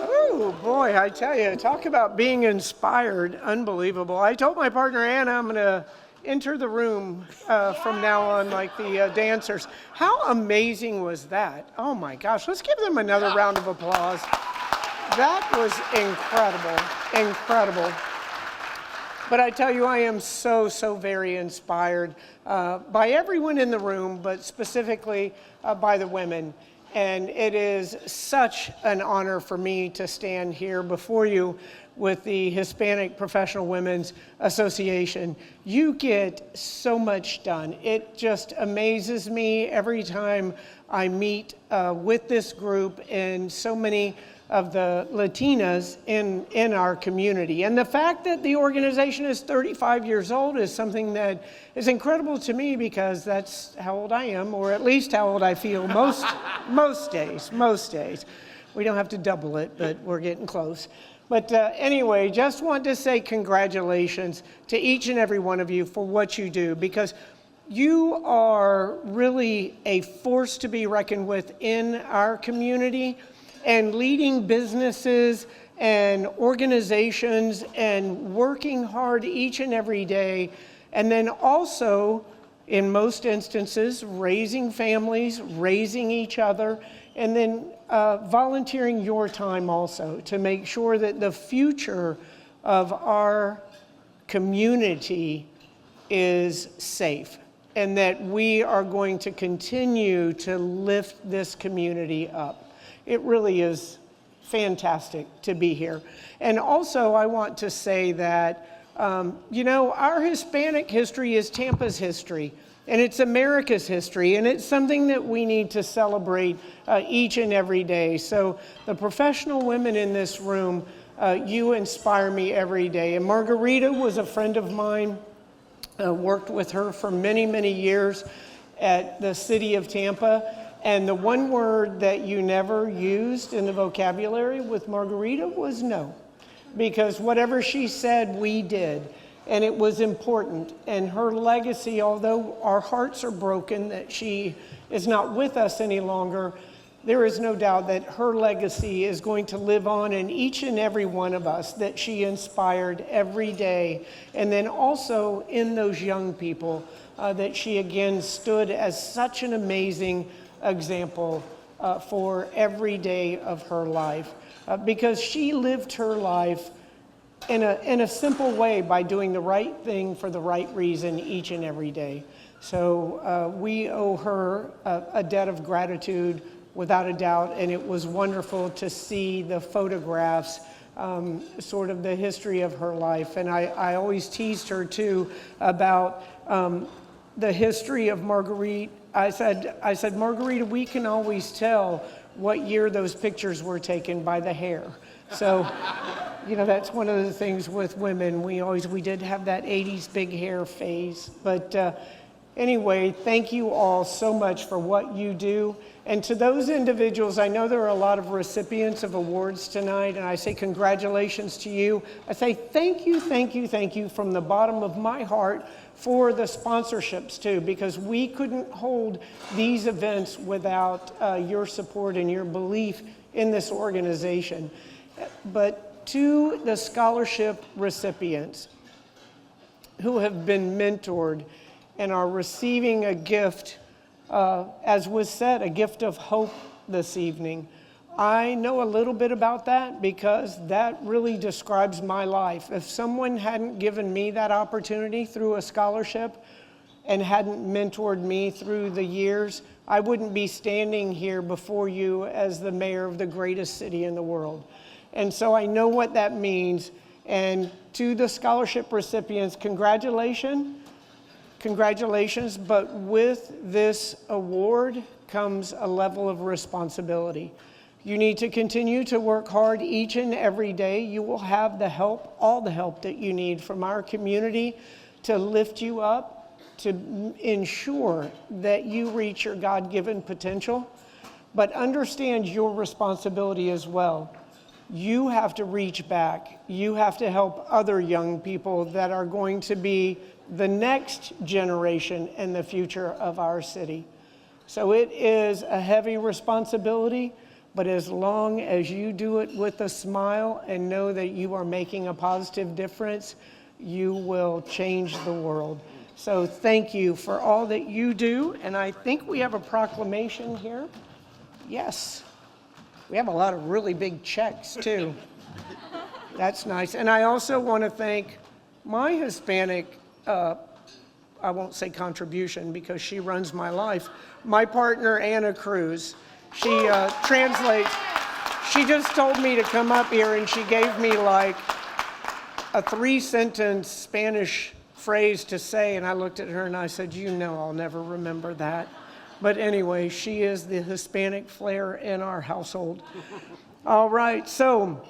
Speaker 8: Oh boy, I tell you, talk about being inspired, unbelievable. I told my partner Anna I'm going to enter the room from now on like the dancers. How amazing was that? Oh my gosh, let's give them another round of applause. That was incredible. But I tell you, I am so very inspired by everyone in the room, but specifically by the women. And it is such an honor for me to stand here before you with the Hispanic Professional Women's Association. You get so much done. It just amazes me every time I meet with this group and so many of the Latinas in our community. And the fact that the organization is 35 years old is something that is incredible to me, because that's how old I am, or at least how old I feel most days. We don't have to double it, but we're getting close. But anyway, just want to say congratulations to each and every one of you for what you do, because you are really a force to be reckoned with in our community, and leading businesses and organizations and working hard each and every day. And then also, in most instances, raising families, raising each other, and then volunteering your time also to make sure that the future of our community is safe, and that we are going to continue to lift this community up. It really is fantastic to be here. And also, I want to say that, our Hispanic history is Tampa's history, and it's America's history, and it's something that we need to celebrate each and every day. So the professional women in this room, you inspire me every day. And Margarita was a friend of mine, worked with her for many years at the city of Tampa. And the one word that you never used in the vocabulary with Margarita was no. Because whatever she said, we did. And it was important. And her legacy, although our hearts are broken that she is not with us any longer, there is no doubt that her legacy is going to live on in each and every one of us that she inspired every day. And then also in those young people that she again stood as such an amazing example for every day of her life, because she lived her life in a simple way by doing the right thing for the right reason each and every day. So we owe her a debt of gratitude without a doubt, and it was wonderful to see the photographs, sort of the history of her life. And I always teased her too about the history of Marguerite. I said, Margarita, we can always tell what year those pictures were taken by the hair. So, that's one of the things with women. We did have that 80s big hair phase. But anyway, thank you all so much for what you do. And to those individuals, I know there are a lot of recipients of awards tonight, and I say congratulations to you. I say thank you from the bottom of my heart for the sponsorships too, because we couldn't hold these events without your support and your belief in this organization. But to the scholarship recipients who have been mentored and are receiving a gift, as was said, a gift of hope this evening. I know a little bit about that because that really describes my life. If someone hadn't given me that opportunity through a scholarship and hadn't mentored me through the years, I wouldn't be standing here before you as the mayor of the greatest city in the world. And so I know what that means. And to the scholarship recipients, congratulations. congratulations, but with this award comes a level of responsibility. You need to continue to work hard each and every day. You will have the help, all the help that you need from our community to lift you up, to ensure that you reach your God-given potential. But understand your responsibility as well. You have to reach back. You have to help other young people that are going to be the next generation and the future of our city. So it is a heavy responsibility, but as long as you do it with a smile and know that you are making a positive difference, you will change the world. So thank you for all that you do. And I think we have a proclamation here. Yes. We have a lot of really big checks, too. That's nice. And I also want to thank my Hispanic, I won't say contribution because she runs my life, my partner, Anna Cruz. She translates. She just told me to come up here and she gave me like a 3-sentence Spanish phrase to say. And I looked at her and I said, you know, I'll never remember that. But anyway, she is the Hispanic flair in our household. All right, so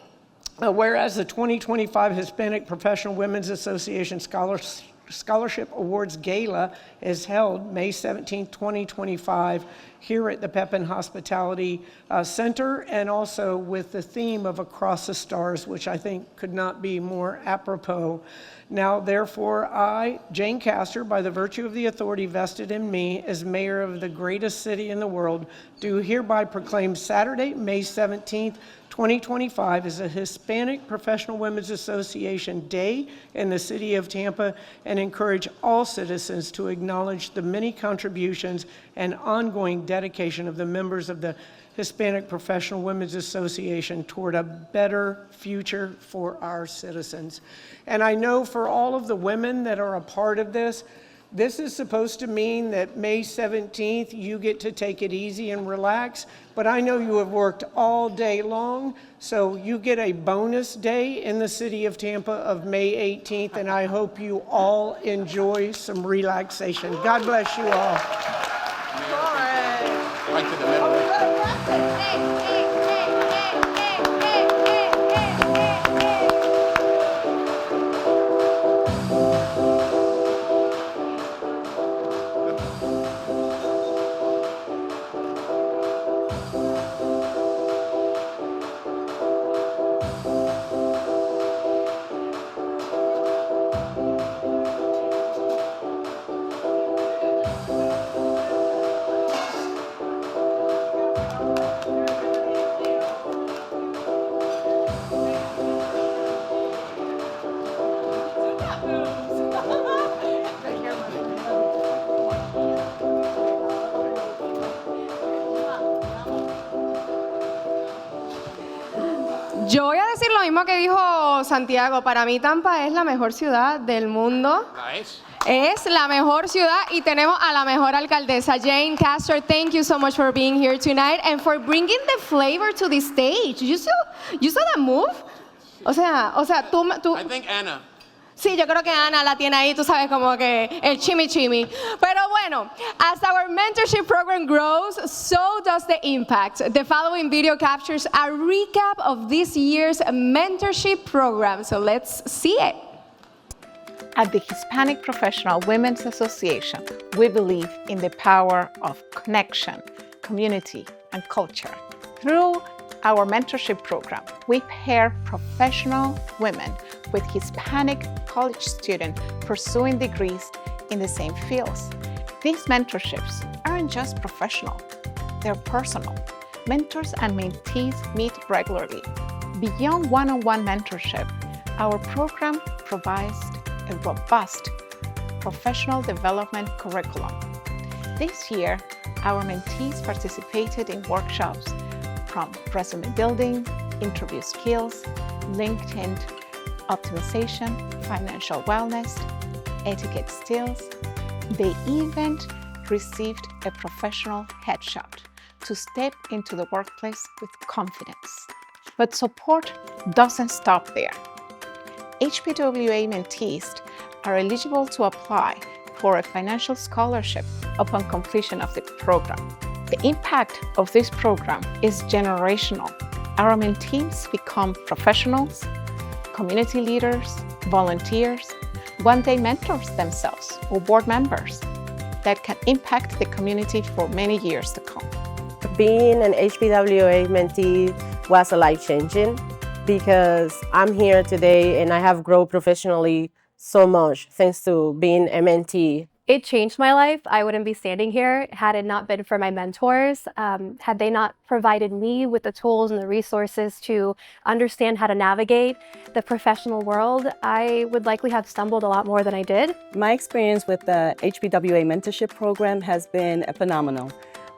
Speaker 8: whereas the 2025 Hispanic Professional Women's Association Scholarship Awards Gala is held May 17, 2025, here at the Pepin Hospitality Center, and also with the theme of Across the Stars, which I think could not be more apropos. Now, therefore, I, Jane Castor, by the virtue of the authority vested in me as mayor of the greatest city in the world, do hereby proclaim Saturday, May 17th, 2025 as a Hispanic Professional Women's Association Day in the city of Tampa, and encourage all citizens to acknowledge the many contributions and ongoing dedication of the members of the Hispanic Professional Women's Association toward a better future for our citizens. And I know for all of the women that are a part of this, this is supposed to mean that May 17th, you get to take it easy and relax, but I know you have worked all day long, so you get a bonus day in the city of Tampa of May 18th, and I hope you all enjoy some relaxation. God bless you all.
Speaker 3: Right to the middle.
Speaker 4: Yo voy a decir lo mismo que dijo Santiago. Para mí Tampa es la mejor ciudad del mundo. Es la mejor ciudad y tenemos a la mejor alcaldesa, Jane Castor. Thank you so much for being here tonight and for bringing the flavor to the stage. You saw that move? O sea, tú.
Speaker 3: I think Anna.
Speaker 4: Sí, yo creo que Ana la tiene ahí, tú sabes, como que el chimi. Pero bueno, as our mentorship program grows, so does the impact. The following video captures a recap of this year's mentorship program. So let's see it.
Speaker 9: At the Hispanic Professional Women's Association, we believe in the power of connection, community, and culture. Through our mentorship program, we pair professional women with Hispanic college students pursuing degrees in the same fields. These mentorships aren't just professional, they're personal. Mentors and mentees meet regularly. Beyond one-on-one mentorship, our program provides a robust professional development curriculum. This year, our mentees participated in workshops from resume building, interview skills, LinkedIn optimization, financial wellness, etiquette skills. They even received a professional headshot to step into the workplace with confidence. But support doesn't stop there. HPWA mentees are eligible to apply for a financial scholarship upon completion of the program. The impact of this program is generational. Our mentees become professionals, community leaders, volunteers, one-day mentors themselves, or board members that can impact the community for many years to come.
Speaker 10: Being an HPWA mentee was life-changing because I'm here today and I have grown professionally so much thanks to being a mentee.
Speaker 11: It changed my life. I wouldn't be standing here had it not been for my mentors. Had they not provided me with the tools and the resources to understand how to navigate the professional world, I would likely have stumbled a lot more than I did.
Speaker 12: My experience with the HPWA mentorship program has been phenomenal.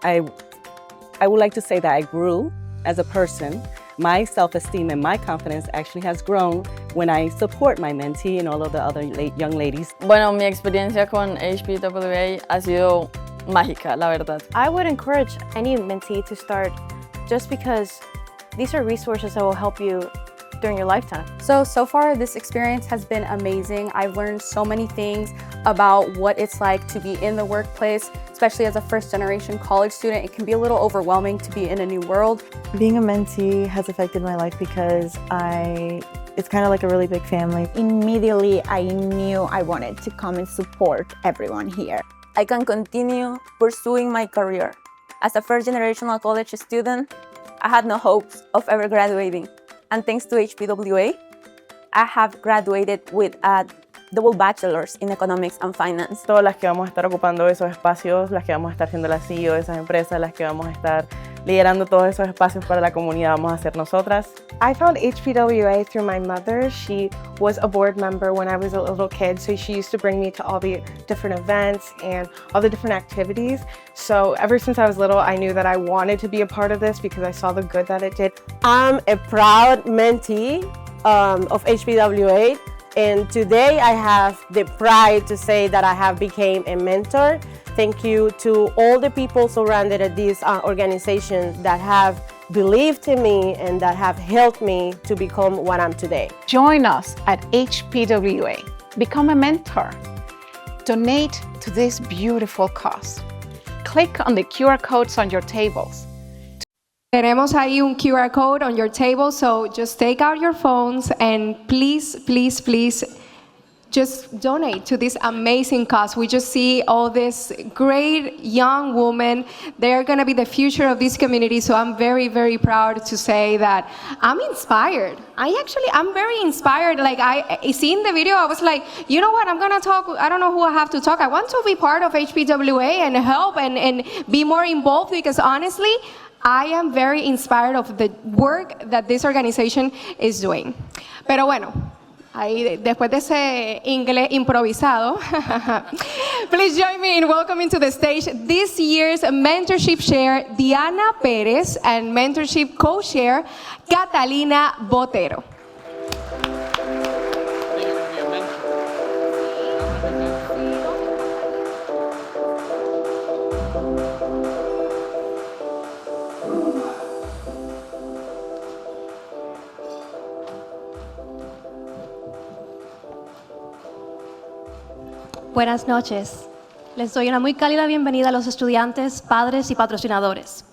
Speaker 12: I would like to say that I grew as a person. My self-esteem and my confidence actually has grown when I support my mentee and all of the other young ladies.
Speaker 13: Bueno, mi experiencia con HPWA ha sido mágica, la verdad.
Speaker 11: I would encourage any mentee to start just because these are resources that will help you during your lifetime.
Speaker 14: So far this experience has been amazing. I've learned so many things about what it's like to be in the workplace, especially as a first-generation college student. It can be a little overwhelming to be in a new world.
Speaker 15: Being a mentee has affected my life because it's kind of like a really big family.
Speaker 16: Immediately I knew I wanted to come and support everyone here.
Speaker 17: I can continue pursuing my career. As a first-generation college student, I had no hopes of ever graduating. And thanks to HPWA, I have graduated with a double bachelor's in economics and finance.
Speaker 15: Todas las que vamos a estar ocupando esos espacios, las que vamos a estar siendo la CEO de esas empresas, las que vamos a estar liderando todos esos espacios para la comunidad, vamos a ser nosotras.
Speaker 7: I found HPWA through my mother. She was a board member when I was a little kid, so she used to bring me to all the different events and all the different activities. So ever since I was little, I knew that I wanted to be a part of this because I saw the good that it did.
Speaker 10: I'm a proud mentee of HPWA, and today I have the pride to say that I have become a mentor. Thank you to all the people surrounded at this organization that have believed in me and that have helped me to become what I'm today.
Speaker 9: Join us at HPWA. Become a mentor. Donate to this beautiful cause. Click on the QR codes on your tables.
Speaker 4: Tenemos ahí un QR code on your table, so just take out your phones and please just donate to this amazing cause. We just see all these great young women. They're going to be the future of this community, so I'm very, very proud to say that I'm inspired. I'm very inspired. Like, I seen the video, I was like, you know what, I'm going to talk, I don't know who I have to talk. I want to be part of HPWA and help and be more involved because honestly, I am very inspired of the work that this organization is doing. Pero bueno, ahí, después de ese inglés improvisado, please join me in welcoming to the stage this year's Mentorship Chair, Diana Perez, and Mentorship Co-Chair, Catalina Botero.
Speaker 11: Buenas noches. Les doy una muy cálida bienvenida a los estudiantes, padres y patrocinadores.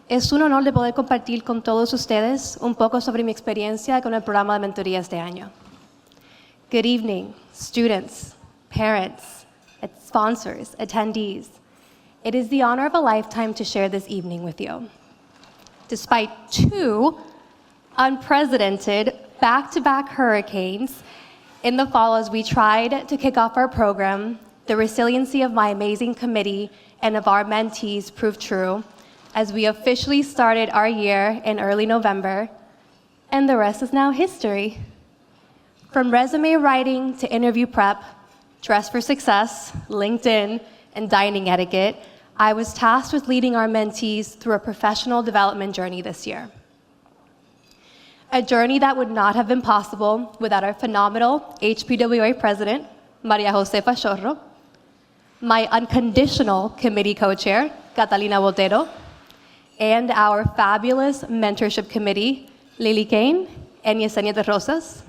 Speaker 11: Es un honor de poder compartir con todos ustedes un poco sobre mi experiencia con el programa de mentoría este año. Good evening, students, parents, sponsors, attendees. It is the honor of a lifetime to share this evening with you. Despite 2 unprecedented back-to-back hurricanes in the fall as we tried to kick off our program, the resiliency of my amazing committee and of our mentees proved true as we officially started our year in early November, and the rest is now history. From resume writing to interview prep, dress for success, LinkedIn, and dining etiquette, I was tasked with leading our mentees through a professional development journey this year. A journey that would not have been possible without our phenomenal HPWA president, Maria Jose Pachorro, my unconditional committee co-chair, Catalina Botero, and our fabulous mentorship committee, Lily Kane and Yesenia de Rosas.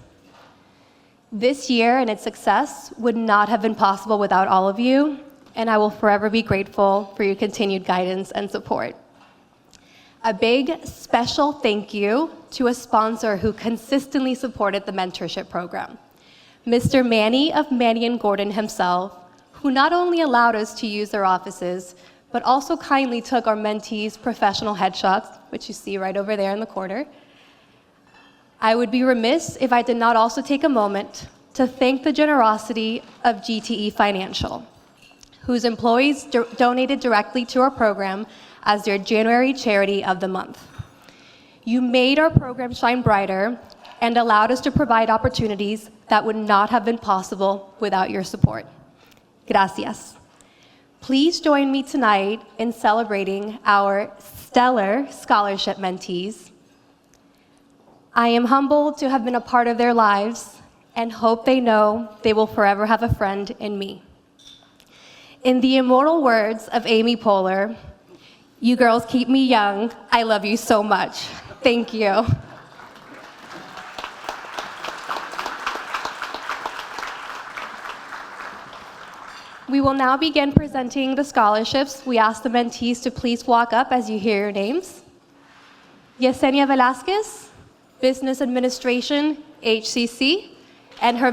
Speaker 11: This year and its success would not have been possible without all of you, and I will forever be grateful for your continued guidance and support. A big special thank you to a sponsor who consistently supported the mentorship program, Mr. Manny of Manny & Gordon himself, who not only allowed us to use their offices, but also kindly took our mentees' professional headshots, which you see right over there in the corner. I would be remiss if I did not also take a moment to thank the generosity of GTE Financial, whose employees donated directly to our program as their January charity of the month. You made our program shine brighter and allowed us to provide opportunities that would not have been possible without your support. Gracias. Please join me tonight in celebrating our stellar scholarship mentees. I am humbled to have been a part of their lives and hope they know they will forever have a friend in me. In the immortal words of Amy Poehler, "You girls keep me young. I love you so much." Thank you. We will now begin presenting the scholarships. We ask the mentees to please walk up as you hear your names. Yesenia Velasquez, Business Administration, HCC, and her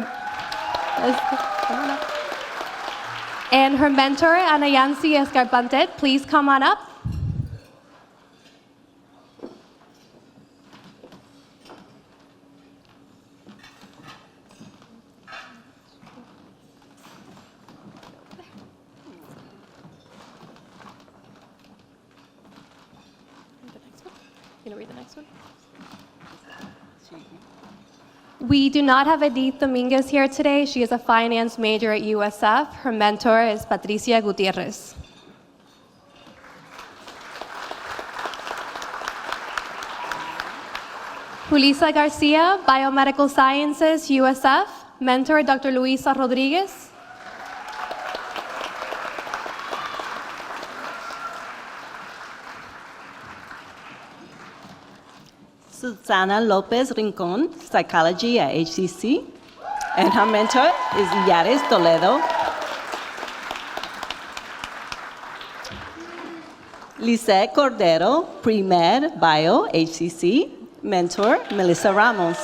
Speaker 11: mentor, Ana Yancy Escarpante, please come on up. You gonna read the next one? We do not have Edith Dominguez here today. She is a finance major at USF. Her mentor is Patricia Gutierrez. Julissa Garcia, Biomedical Sciences, USF. Mentor, Dr. Luisa Rodriguez.
Speaker 12: Susana Lopez Rincon, Psychology at HCC, and her mentor is Yaris Toledo. Lisette Cordero, Pre-Med Bio, HCC, mentor Melissa Ramos.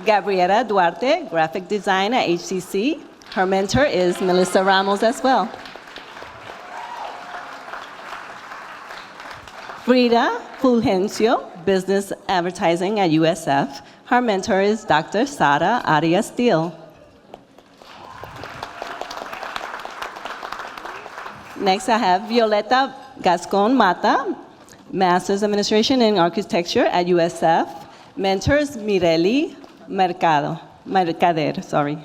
Speaker 12: Gabriela Duarte, Graphic Design at HCC, her mentor is Melissa Ramos as well. Frida Fulgencio, Business Advertising at USF. Her mentor is Dr. Sara Arias Steele. Next, I have Violeta Gascon Mata, Master's Administration in Architecture at USF. Mentors Mireli Mercader, sorry.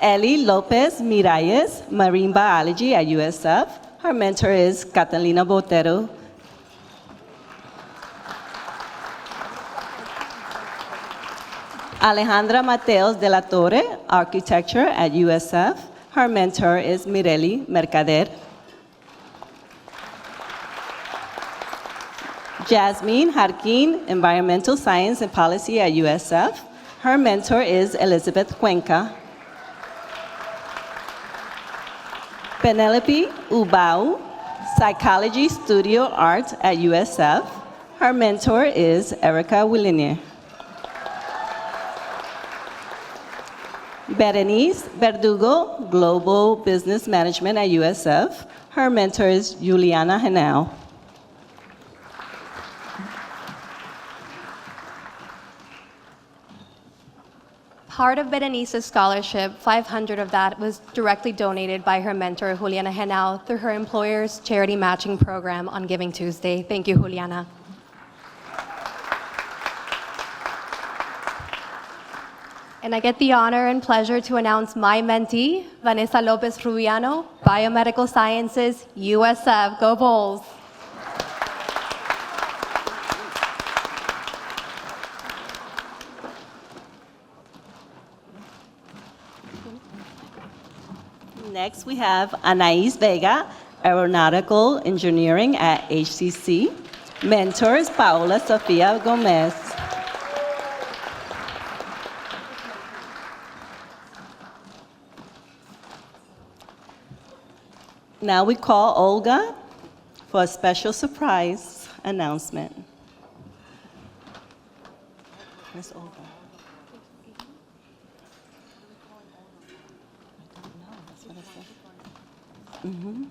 Speaker 12: Ellie Lopez Miralles, Marine Biology at USF. Her mentor is Catalina Botero. Alejandra Mateos de la Torre, Architecture at USF. Her mentor is Mireli Mercader. Jasmine Jarquin, Environmental Science and Policy at USF. Her mentor is Elizabeth Cuenca. Penelope Ubau, Psychology Studio Art at USF. Her mentor is Erica Willinier. Berenice Verdugo, Global Business Management at USF. Her mentor is Juliana Henao.
Speaker 11: Part of Berenice's scholarship, 500 of that, was directly donated by her mentor, Juliana Henao, through her employer's charity matching program on Giving Tuesday. Thank you, Juliana. And I get the honor and pleasure to announce my mentee, Vanessa Lopez Rubiano, Biomedical Sciences, USF. Go Bulls!
Speaker 12: Next, we have Anais Vega, Aeronautical Engineering at HCC. Mentors, Paola Sofia Gomez. Now we call Olga for a special surprise announcement. Where's Olga? I don't know, that's what I said. Mm-hmm.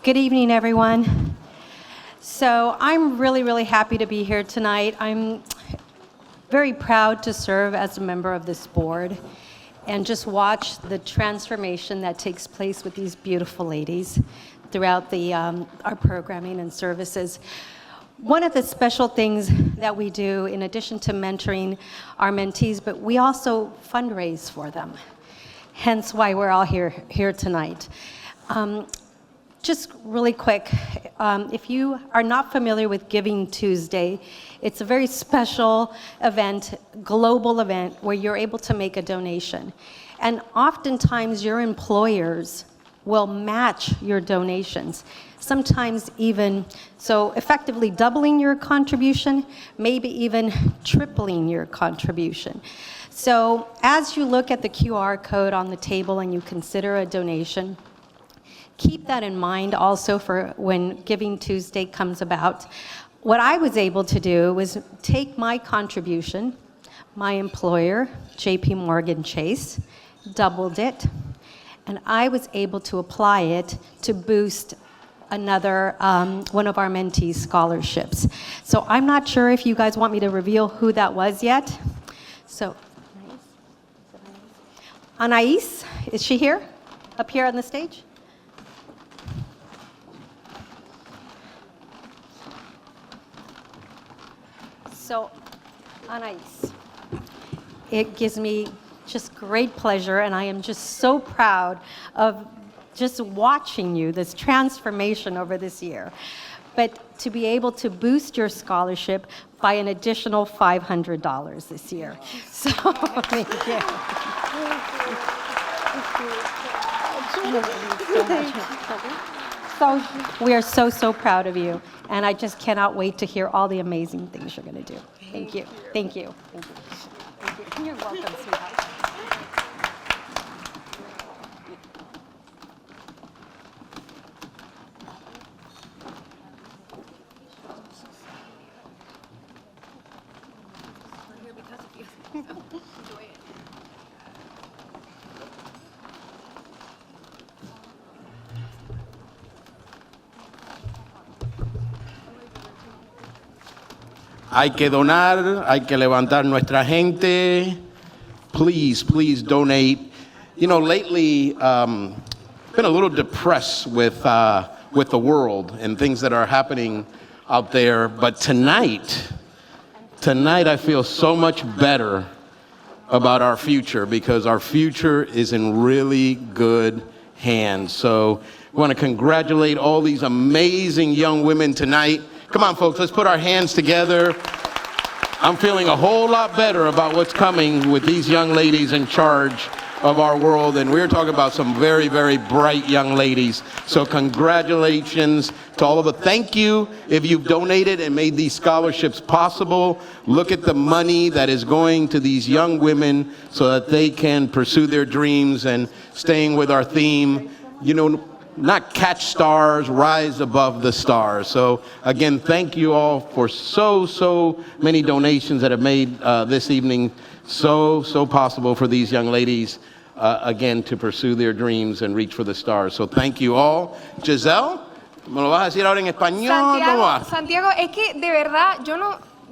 Speaker 11: Good evening, everyone. So I'm really happy to be here tonight. I'm very proud to serve as a member of this board and just watch the transformation that takes place with these beautiful ladies throughout our programming and services. One of the special things that we do, in addition to mentoring our mentees, but we also fundraise for them, hence why we're all here tonight. Just really quick, if you are not familiar with Giving Tuesday, it's a very special event, global event, where you're able to make a donation. And oftentimes your employers will match your donations, sometimes even, so effectively doubling your contribution, maybe even tripling your contribution. So as you look at the QR code on the table and you consider a donation, keep that in mind also for when Giving Tuesday comes about. What I was able to do was take my contribution, my employer, JP Morgan Chase, doubled it, and I was able to apply it to boost another one of our mentees' scholarships. So I'm not sure if you guys want me to reveal who that was yet. So, Anais, is she here? Up here on the stage? So, Anais, it gives me just great pleasure, and I am just so proud of just watching you, this transformation over this year. But to be able to boost your scholarship by an additional $500 this year. So, thank you. So we are so proud of you, and I just cannot wait to hear all the amazing things you're going to do. Thank you. Thank you. Thank you. Thank you. You're welcome, sweetheart.
Speaker 3: Hay que donar, hay que levantar nuestra gente. Please, please donate. You know, lately, been a little depressed with the world and things that are happening out there. But tonight I feel so much better about our future, because our future is in really good hands. So I want to congratulate all these amazing young women tonight. Come on, folks, let's put our hands together. I'm feeling a whole lot better about what's coming with these young ladies in charge of our world, and we're talking about some very bright young ladies. So congratulations to all of them. Thank you if you've donated and made these scholarships possible. Look at the money that is going to these young women so that they can pursue their dreams. And staying with our theme, you know, not catch stars, rise above the stars. So again, thank you all for so many donations that have made this evening so possible for these young ladies, again, to pursue their dreams and reach for the stars. So thank you all. Giselle, ¿me lo vas a decir ahora en español? ¿Cómo va?
Speaker 4: Santiago, es que de verdad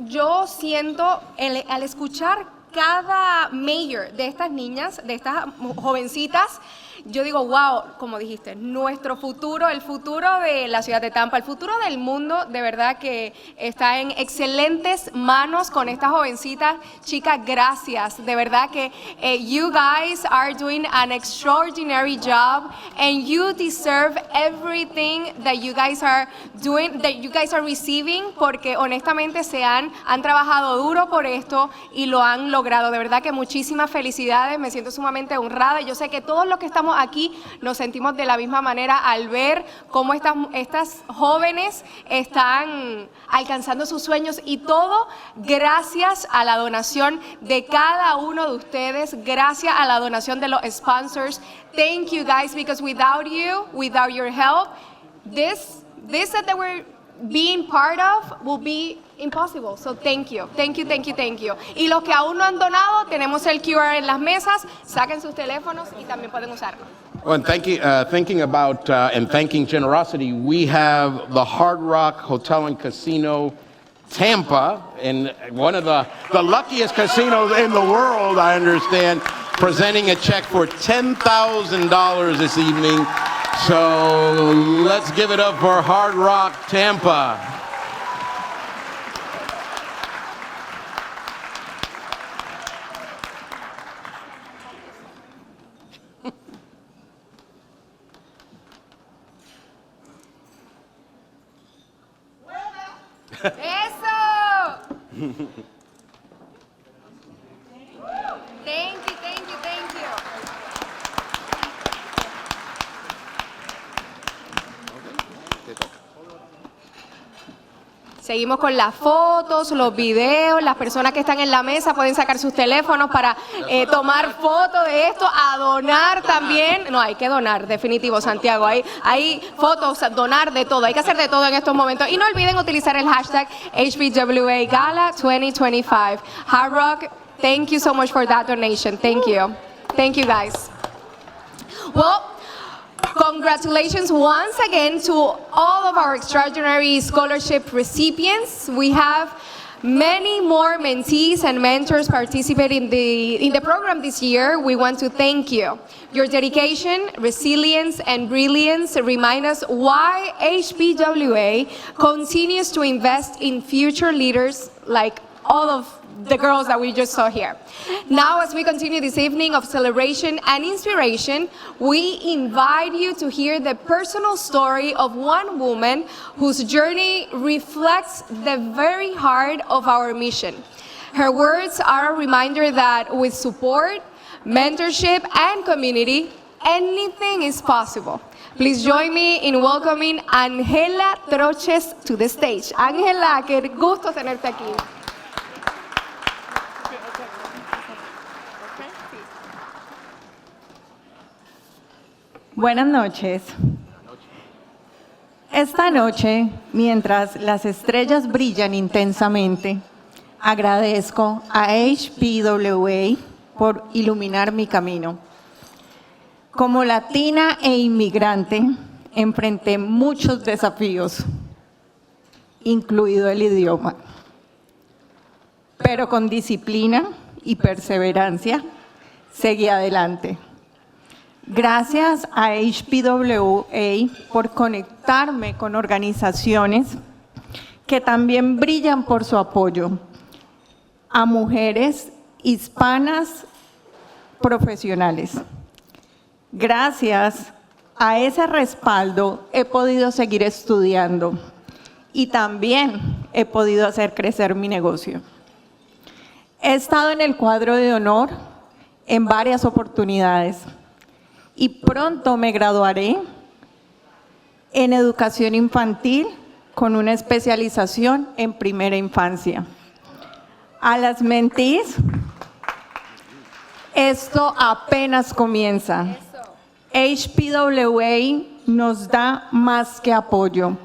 Speaker 4: yo siento al escuchar cada mayor de estas niñas, de estas jovencitas, yo digo, wow, como dijiste, nuestro futuro, el futuro de la ciudad de Tampa, el futuro del mundo, de verdad que está en excelentes manos con estas jovencitas. Chicas, gracias. De verdad que you guys are doing an extraordinary job and you deserve everything that you guys are doing, that you guys are receiving, porque honestamente han trabajado duro por esto y lo han logrado. De verdad que muchísimas felicidades, me siento sumamente honrada. Yo sé que todos los que estamos aquí nos sentimos de la misma manera al ver cómo estas jóvenes están alcanzando sus sueños, y todo gracias a la donación de cada uno de ustedes, gracias a la donación de los sponsors. Thank you guys, because without you, without your help, this that we're being part of will be impossible. So thank you, thank you, thank you, thank you. Y los que aún no han donado, tenemos el QR en las mesas, saquen sus teléfonos y también pueden usarlo.
Speaker 3: Well, and thinking about and thanking generosity, we have the Hard Rock Hotel and Casino Tampa, and one of the luckiest casinos in the world, I understand, presenting a check for $10,000 this evening. So let's give it up for Hard Rock Tampa.
Speaker 4: ¡Eso! Thank you, thank you, thank you. Seguimos con las fotos, los videos. Las personas que están en la mesa pueden sacar sus teléfonos para tomar fotos de esto, a donar también. No, hay que donar, definitivo, Santiago. Hay fotos, donar de todo. Hay que hacer de todo en estos momentos. Y no olviden utilizar el hashtag HBWA Gala 2025. Hard Rock, thank you so much for that donation. Thank you. Thank you, guys. Well, congratulations once again to all of our extraordinary scholarship recipients. We have many more mentees and mentors participating in the program this year. We want to thank you. Your dedication, resilience, and brilliance remind us why HBWA continues to invest in future leaders like all of the girls that we just saw here. Now, as we continue this evening of celebration and inspiration, we invite you to hear the personal story of one woman whose journey reflects the very heart of our mission. Her words are a reminder that with support, mentorship, and community, anything is possible. Please join me in welcoming Angela Troches to the stage. Angela, qué gusto tenerte aquí.
Speaker 18: Buenas noches. Esta noche, mientras las estrellas brillan intensamente, agradezco a HBWA por iluminar mi camino. Como latina e inmigrante, enfrenté muchos desafíos, incluido el idioma. Pero con disciplina y perseverancia, seguí adelante. Gracias a HBWA por conectarme con organizaciones que también brillan por su apoyo a mujeres hispanas profesionales. Gracias a ese respaldo he podido seguir estudiando y también he podido hacer crecer mi negocio. He estado en el cuadro de honor en varias oportunidades y pronto me graduaré en educación infantil con una especialización en primera infancia. A las mentees, esto apenas comienza. HBWA nos da más que apoyo,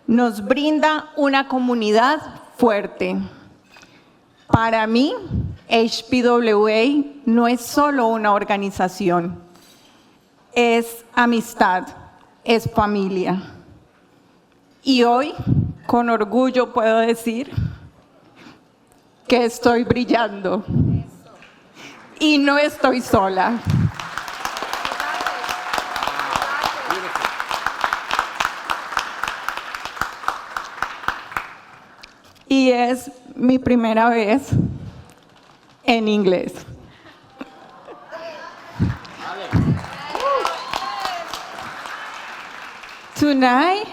Speaker 18: nos brinda una comunidad fuerte. Para mí, HBWA no es solo una organización, es amistad, es familia. Y hoy, con orgullo puedo decir que estoy brillando. Y no estoy sola. Y es mi primera vez en inglés. Tonight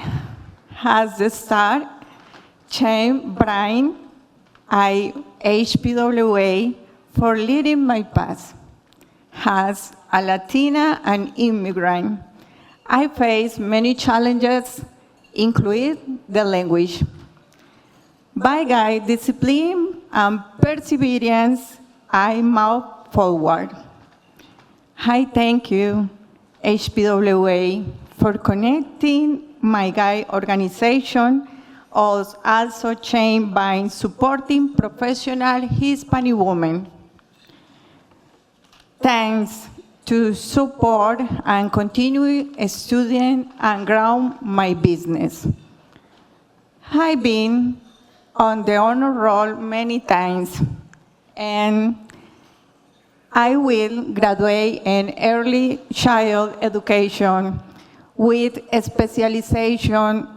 Speaker 18: has the star Shane Bryan, HPWA, for leading my path. As a Latina and immigrant, I face many challenges, including the language. By guide discipline and perseverance, I move forward. I thank you, HPWA, for connecting my guide organization, also chained by supporting professional Hispanic women. Thanks to support and continue studying and grow my business. I've been on the honor roll many times, and I will graduate in early child education with a specialization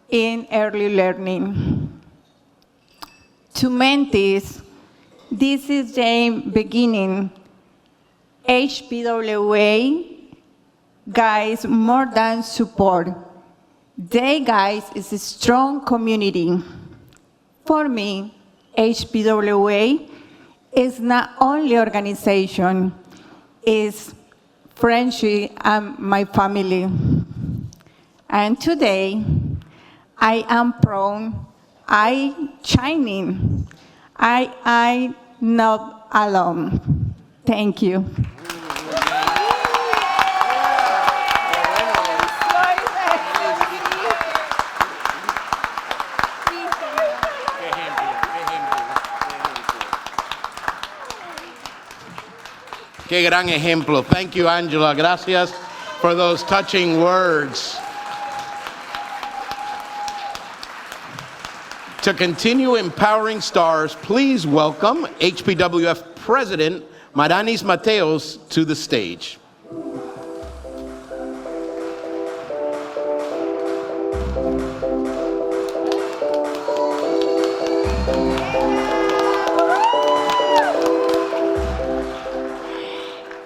Speaker 18: in early learning. To mentees, this is the beginning. HPWA guys more than support. They guys is a strong community. For me, HPWA is not only organization, it's friendship and my family. And today, I am proud, I shining, I not alone. Thank you.
Speaker 3: Qué gran ejemplo. Thank you, Angela. Gracias for those touching words. To continue empowering stars, please welcome HPWF President Maranis Mateos to the stage.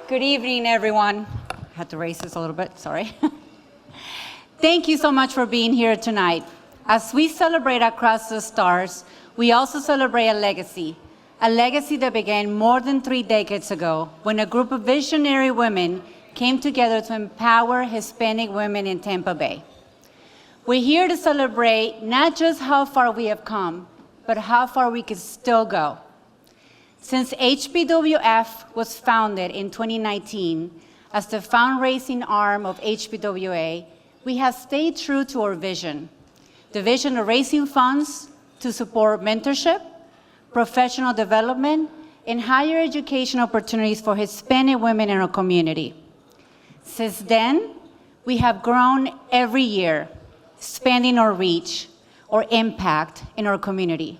Speaker 19: Good evening, everyone. I had to raise this a little bit, sorry. Thank you so much for being here tonight. As we celebrate across the stars, we also celebrate a legacy that began more than 3 decades ago when a group of visionary women came together to empower Hispanic women in Tampa Bay. We're here to celebrate not just how far we have come, but how far we can still go. Since HPWF was founded in 2019 as the fundraising arm of HPWA, we have stayed true to our vision. The vision of raising funds to support mentorship, professional development, and higher education opportunities for Hispanic women in our community. Since then, we have grown every year, expanding our reach or impact in our community.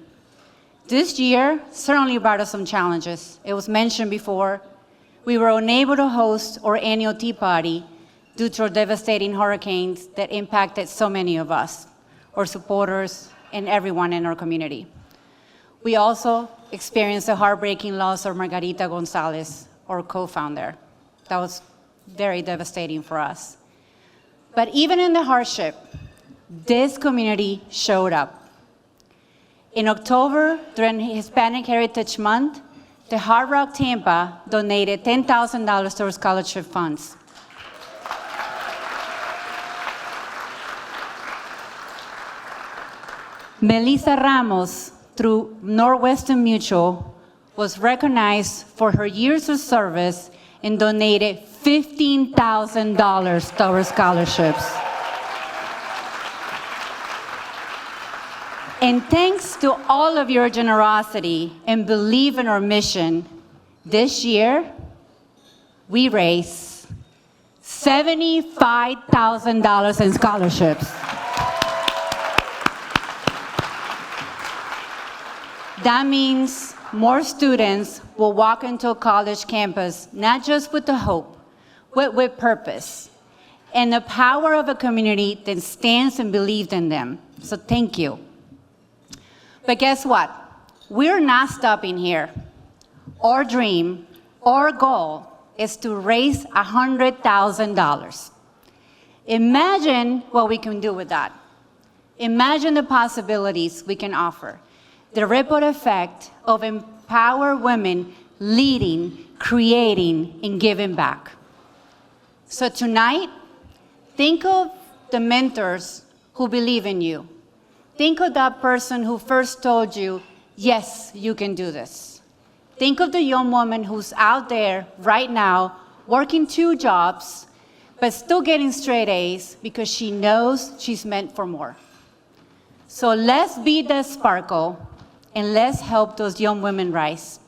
Speaker 19: This year certainly brought us some challenges. It was mentioned before, we were unable to host our annual Tea Party due to devastating hurricanes that impacted so many of us, our supporters, and everyone in our community. We also experienced the heartbreaking loss of Margarita Gonzalez, our co-founder. That was very devastating for us. But even in the hardship, this community showed up. In October, during Hispanic Heritage Month, the Hard Rock Tampa donated $10,000 to our scholarship funds. Melissa Ramos, through Northwestern Mutual, was recognized for her years of service and donated $15,000 to our scholarships. And thanks to all of your generosity and belief in our mission, this year, we raised $75,000 in scholarships. That means more students will walk into a college campus, not just with the hope, but with purpose, and the power of a community that stands and believes in them. So thank you. But guess what? We're not stopping here. Our dream, our goal is to raise $100,000. Imagine what we can do with that. Imagine the possibilities we can offer. The ripple effect of empower women leading, creating, and giving back. So tonight, think of the mentors who believe in you. Think of that person who first told you, yes, you can do this. Think of the young woman who's out there right now working 2 jobs, but still getting straight A's because she knows she's meant for more. So let's be the sparkle and let's help those young women rise.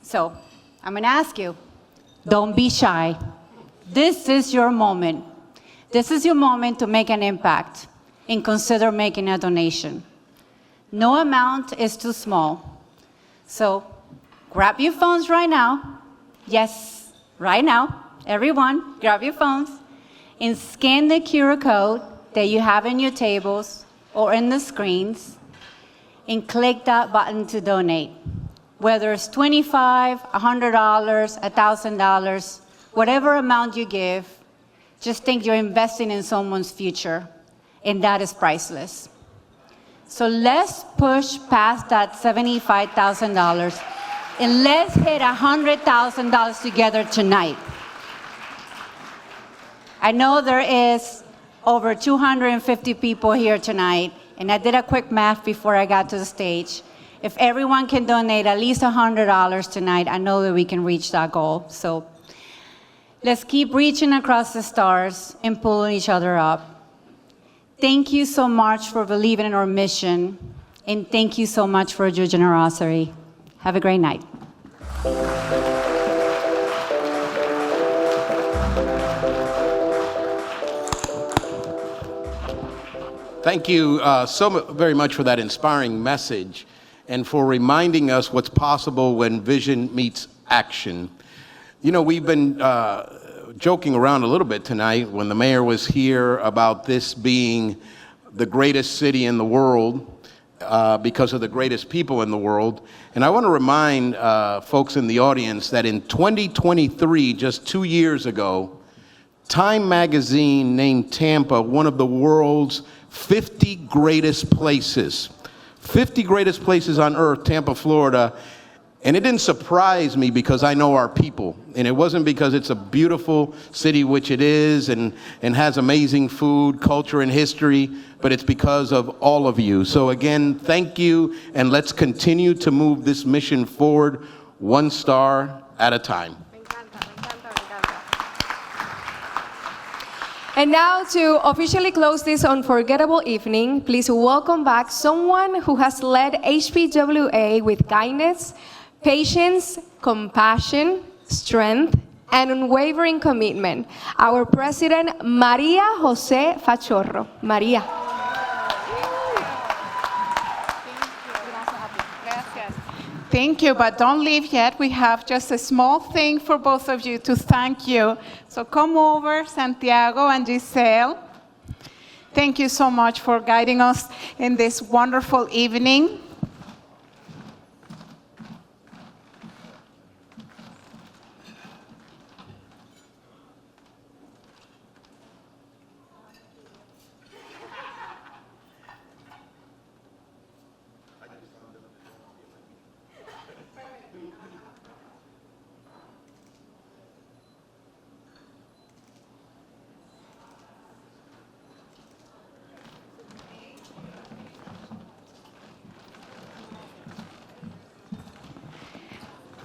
Speaker 19: So I'm gonna ask you, don't be shy. This is your moment. This is your moment to make an impact and consider making a donation. No amount is too small. So grab your phones right now. Yes, right now. Everyone, grab your phones and scan the QR code that you have in your tables or in the screens and click that button to donate. Whether it's $25, $100, $1,000, whatever amount you give, just think you're investing in someone's future, and that is priceless. So let's push past that $75,000 and let's hit $100,000 together tonight. I know there is over 250 people here tonight, and I did a quick math before I got to the stage. If everyone can donate at least $100 tonight, I know that we can reach that goal. So let's keep reaching across the stars and pulling each other up. Thank you so much for believing in our mission, and thank you so much for your generosity. Have a great night.
Speaker 3: Thank you very much for that inspiring message and for reminding us what's possible when vision meets action. You know, we've been joking around a little bit tonight when the mayor was here about this being the greatest city in the world because of the greatest people in the world. And I want to remind folks in the audience that in 2023, just 2 years ago, Time magazine named Tampa one of the world's 50 greatest places. 50 greatest places on earth, Tampa, Florida. And it didn't surprise me because I know our people. And it wasn't because it's a beautiful city, which it is, and has amazing food, culture, and history, but it's because of all of you. So again, thank you, and let's continue to move this mission forward, one star at a time.
Speaker 4: And now to officially close this unforgettable evening, please welcome back someone who has led HPWA with kindness, patience, compassion, strength, and unwavering commitment. Our president, Maria Jose Fachorro. Maria.
Speaker 2: Thank you, but don't leave yet. We have just a small thing for both of you to thank you. So come over, Santiago and Giselle. Thank you so much for guiding us in this wonderful evening.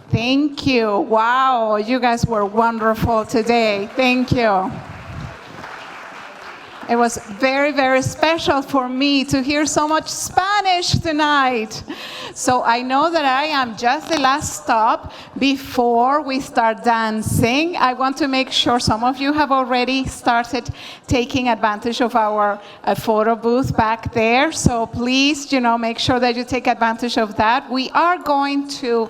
Speaker 2: Thank you. Wow, you guys were wonderful today. Thank you. It was very, very special for me to hear so much Spanish tonight. So I know that I am just the last stop before we start dancing. I want to make sure some of you have already started taking advantage of our photo booth back there. So please, make sure that you take advantage of that. We're going to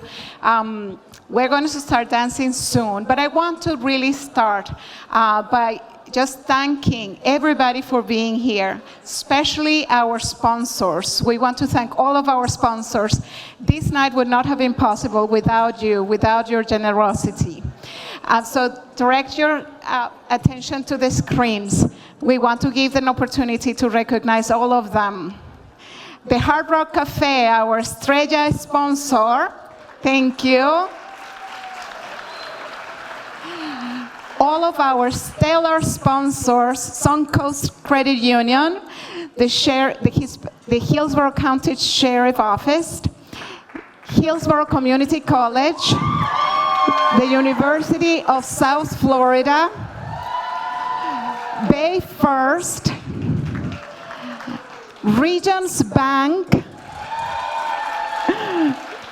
Speaker 2: start dancing soon, but I want to really start by just thanking everybody for being here, especially our sponsors. We want to thank all of our sponsors. This night would not have been possible without you, without your generosity. So direct your attention to the screens. We want to give an opportunity to recognize all of them. The Hard Rock Cafe, our Estrella sponsor, thank you. All of our stellar sponsors, Suncoast Credit Union, the Hillsborough County Sheriff Office, Hillsborough Community College, the University of South Florida, Bay First, Regions Bank,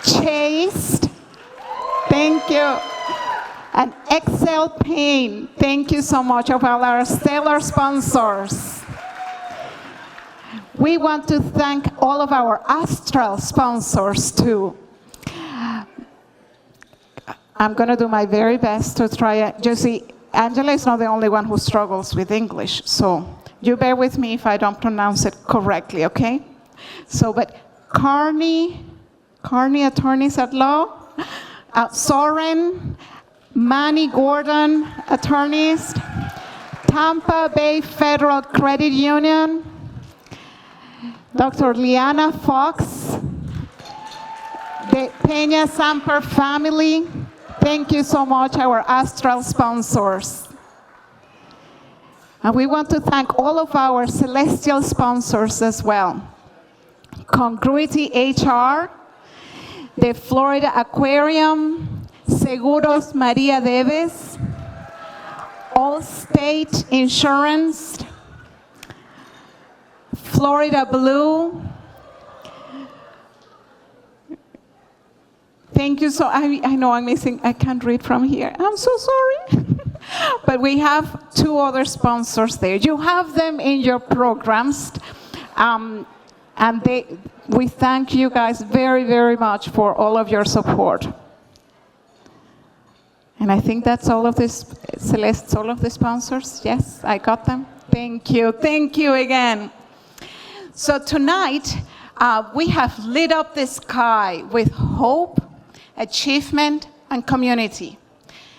Speaker 2: Chase, thank you. And Excel Paint, thank you so much of all our stellar sponsors. We want to thank all of our Astral sponsors too. I'm going to do my very best to try. You see, Angela is not the only one who struggles with English, so you bear with me if I don't pronounce it correctly, okay? So, but Kearney Attorneys at Law, Soren, Manny Gordon Attorneys, Tampa Bay Federal Credit Union, Dr. Liana Fox, the Peña Samper family, thank you so much, our Astral sponsors. And we want to thank all of our celestial sponsors as well. Congruity HR, the Florida Aquarium, Seguros Maria Deves, Allstate Insurance, Florida Blue. Thank you. So I know I'm missing, I can't read from here. I'm so sorry. But we have two other sponsors there. You have them in your programs. And we thank you guys very, very much for all of your support. And I think that's all of this, Celeste, all of the sponsors. Yes, I got them. Thank you. Thank you again. So tonight, we have lit up the sky with hope, achievement, and community.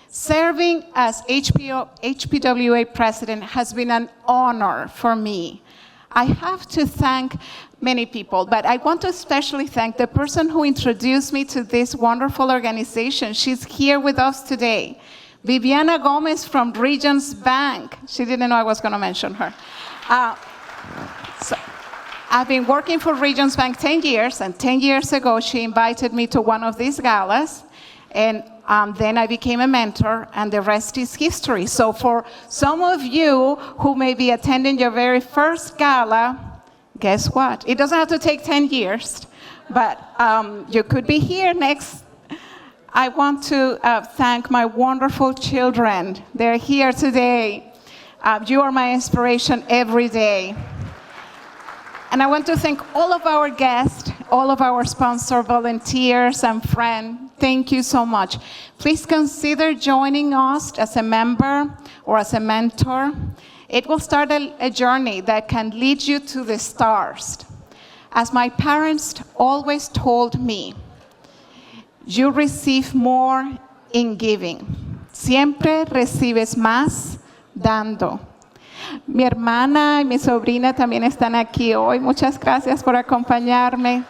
Speaker 2: Serving as HPWA president has been an honor for me. I have to thank many people, but I want to especially thank the person who introduced me to this wonderful organization. She's here with us today. Viviana Gomez from Regions Bank. She didn't know I was going to mention her. So I've been working for Regions Bank 10 years, and 10 years ago she invited me to one of these galas, and then I became a mentor, and the rest is history. So for some of you who may be attending your very first gala, guess what? It doesn't have to take 10 years, but you could be here next. I want to thank my wonderful children. They're here today. You are my inspiration every day. And I want to thank all of our guests, all of our sponsor volunteers and friends. Thank you so much. Please consider joining us as a member or as a mentor. It will start a journey that can lead you to the stars. As my parents always told me, you receive more in giving. Siempre recibes más dando. Mi hermana y mi sobrina también están aquí hoy. Muchas gracias por acompañarme.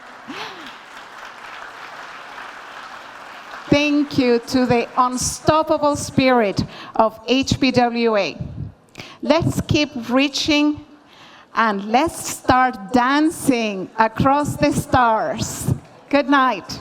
Speaker 2: Thank you to the unstoppable spirit of HPWA. Let's keep reaching and let's start dancing across the stars. Good night.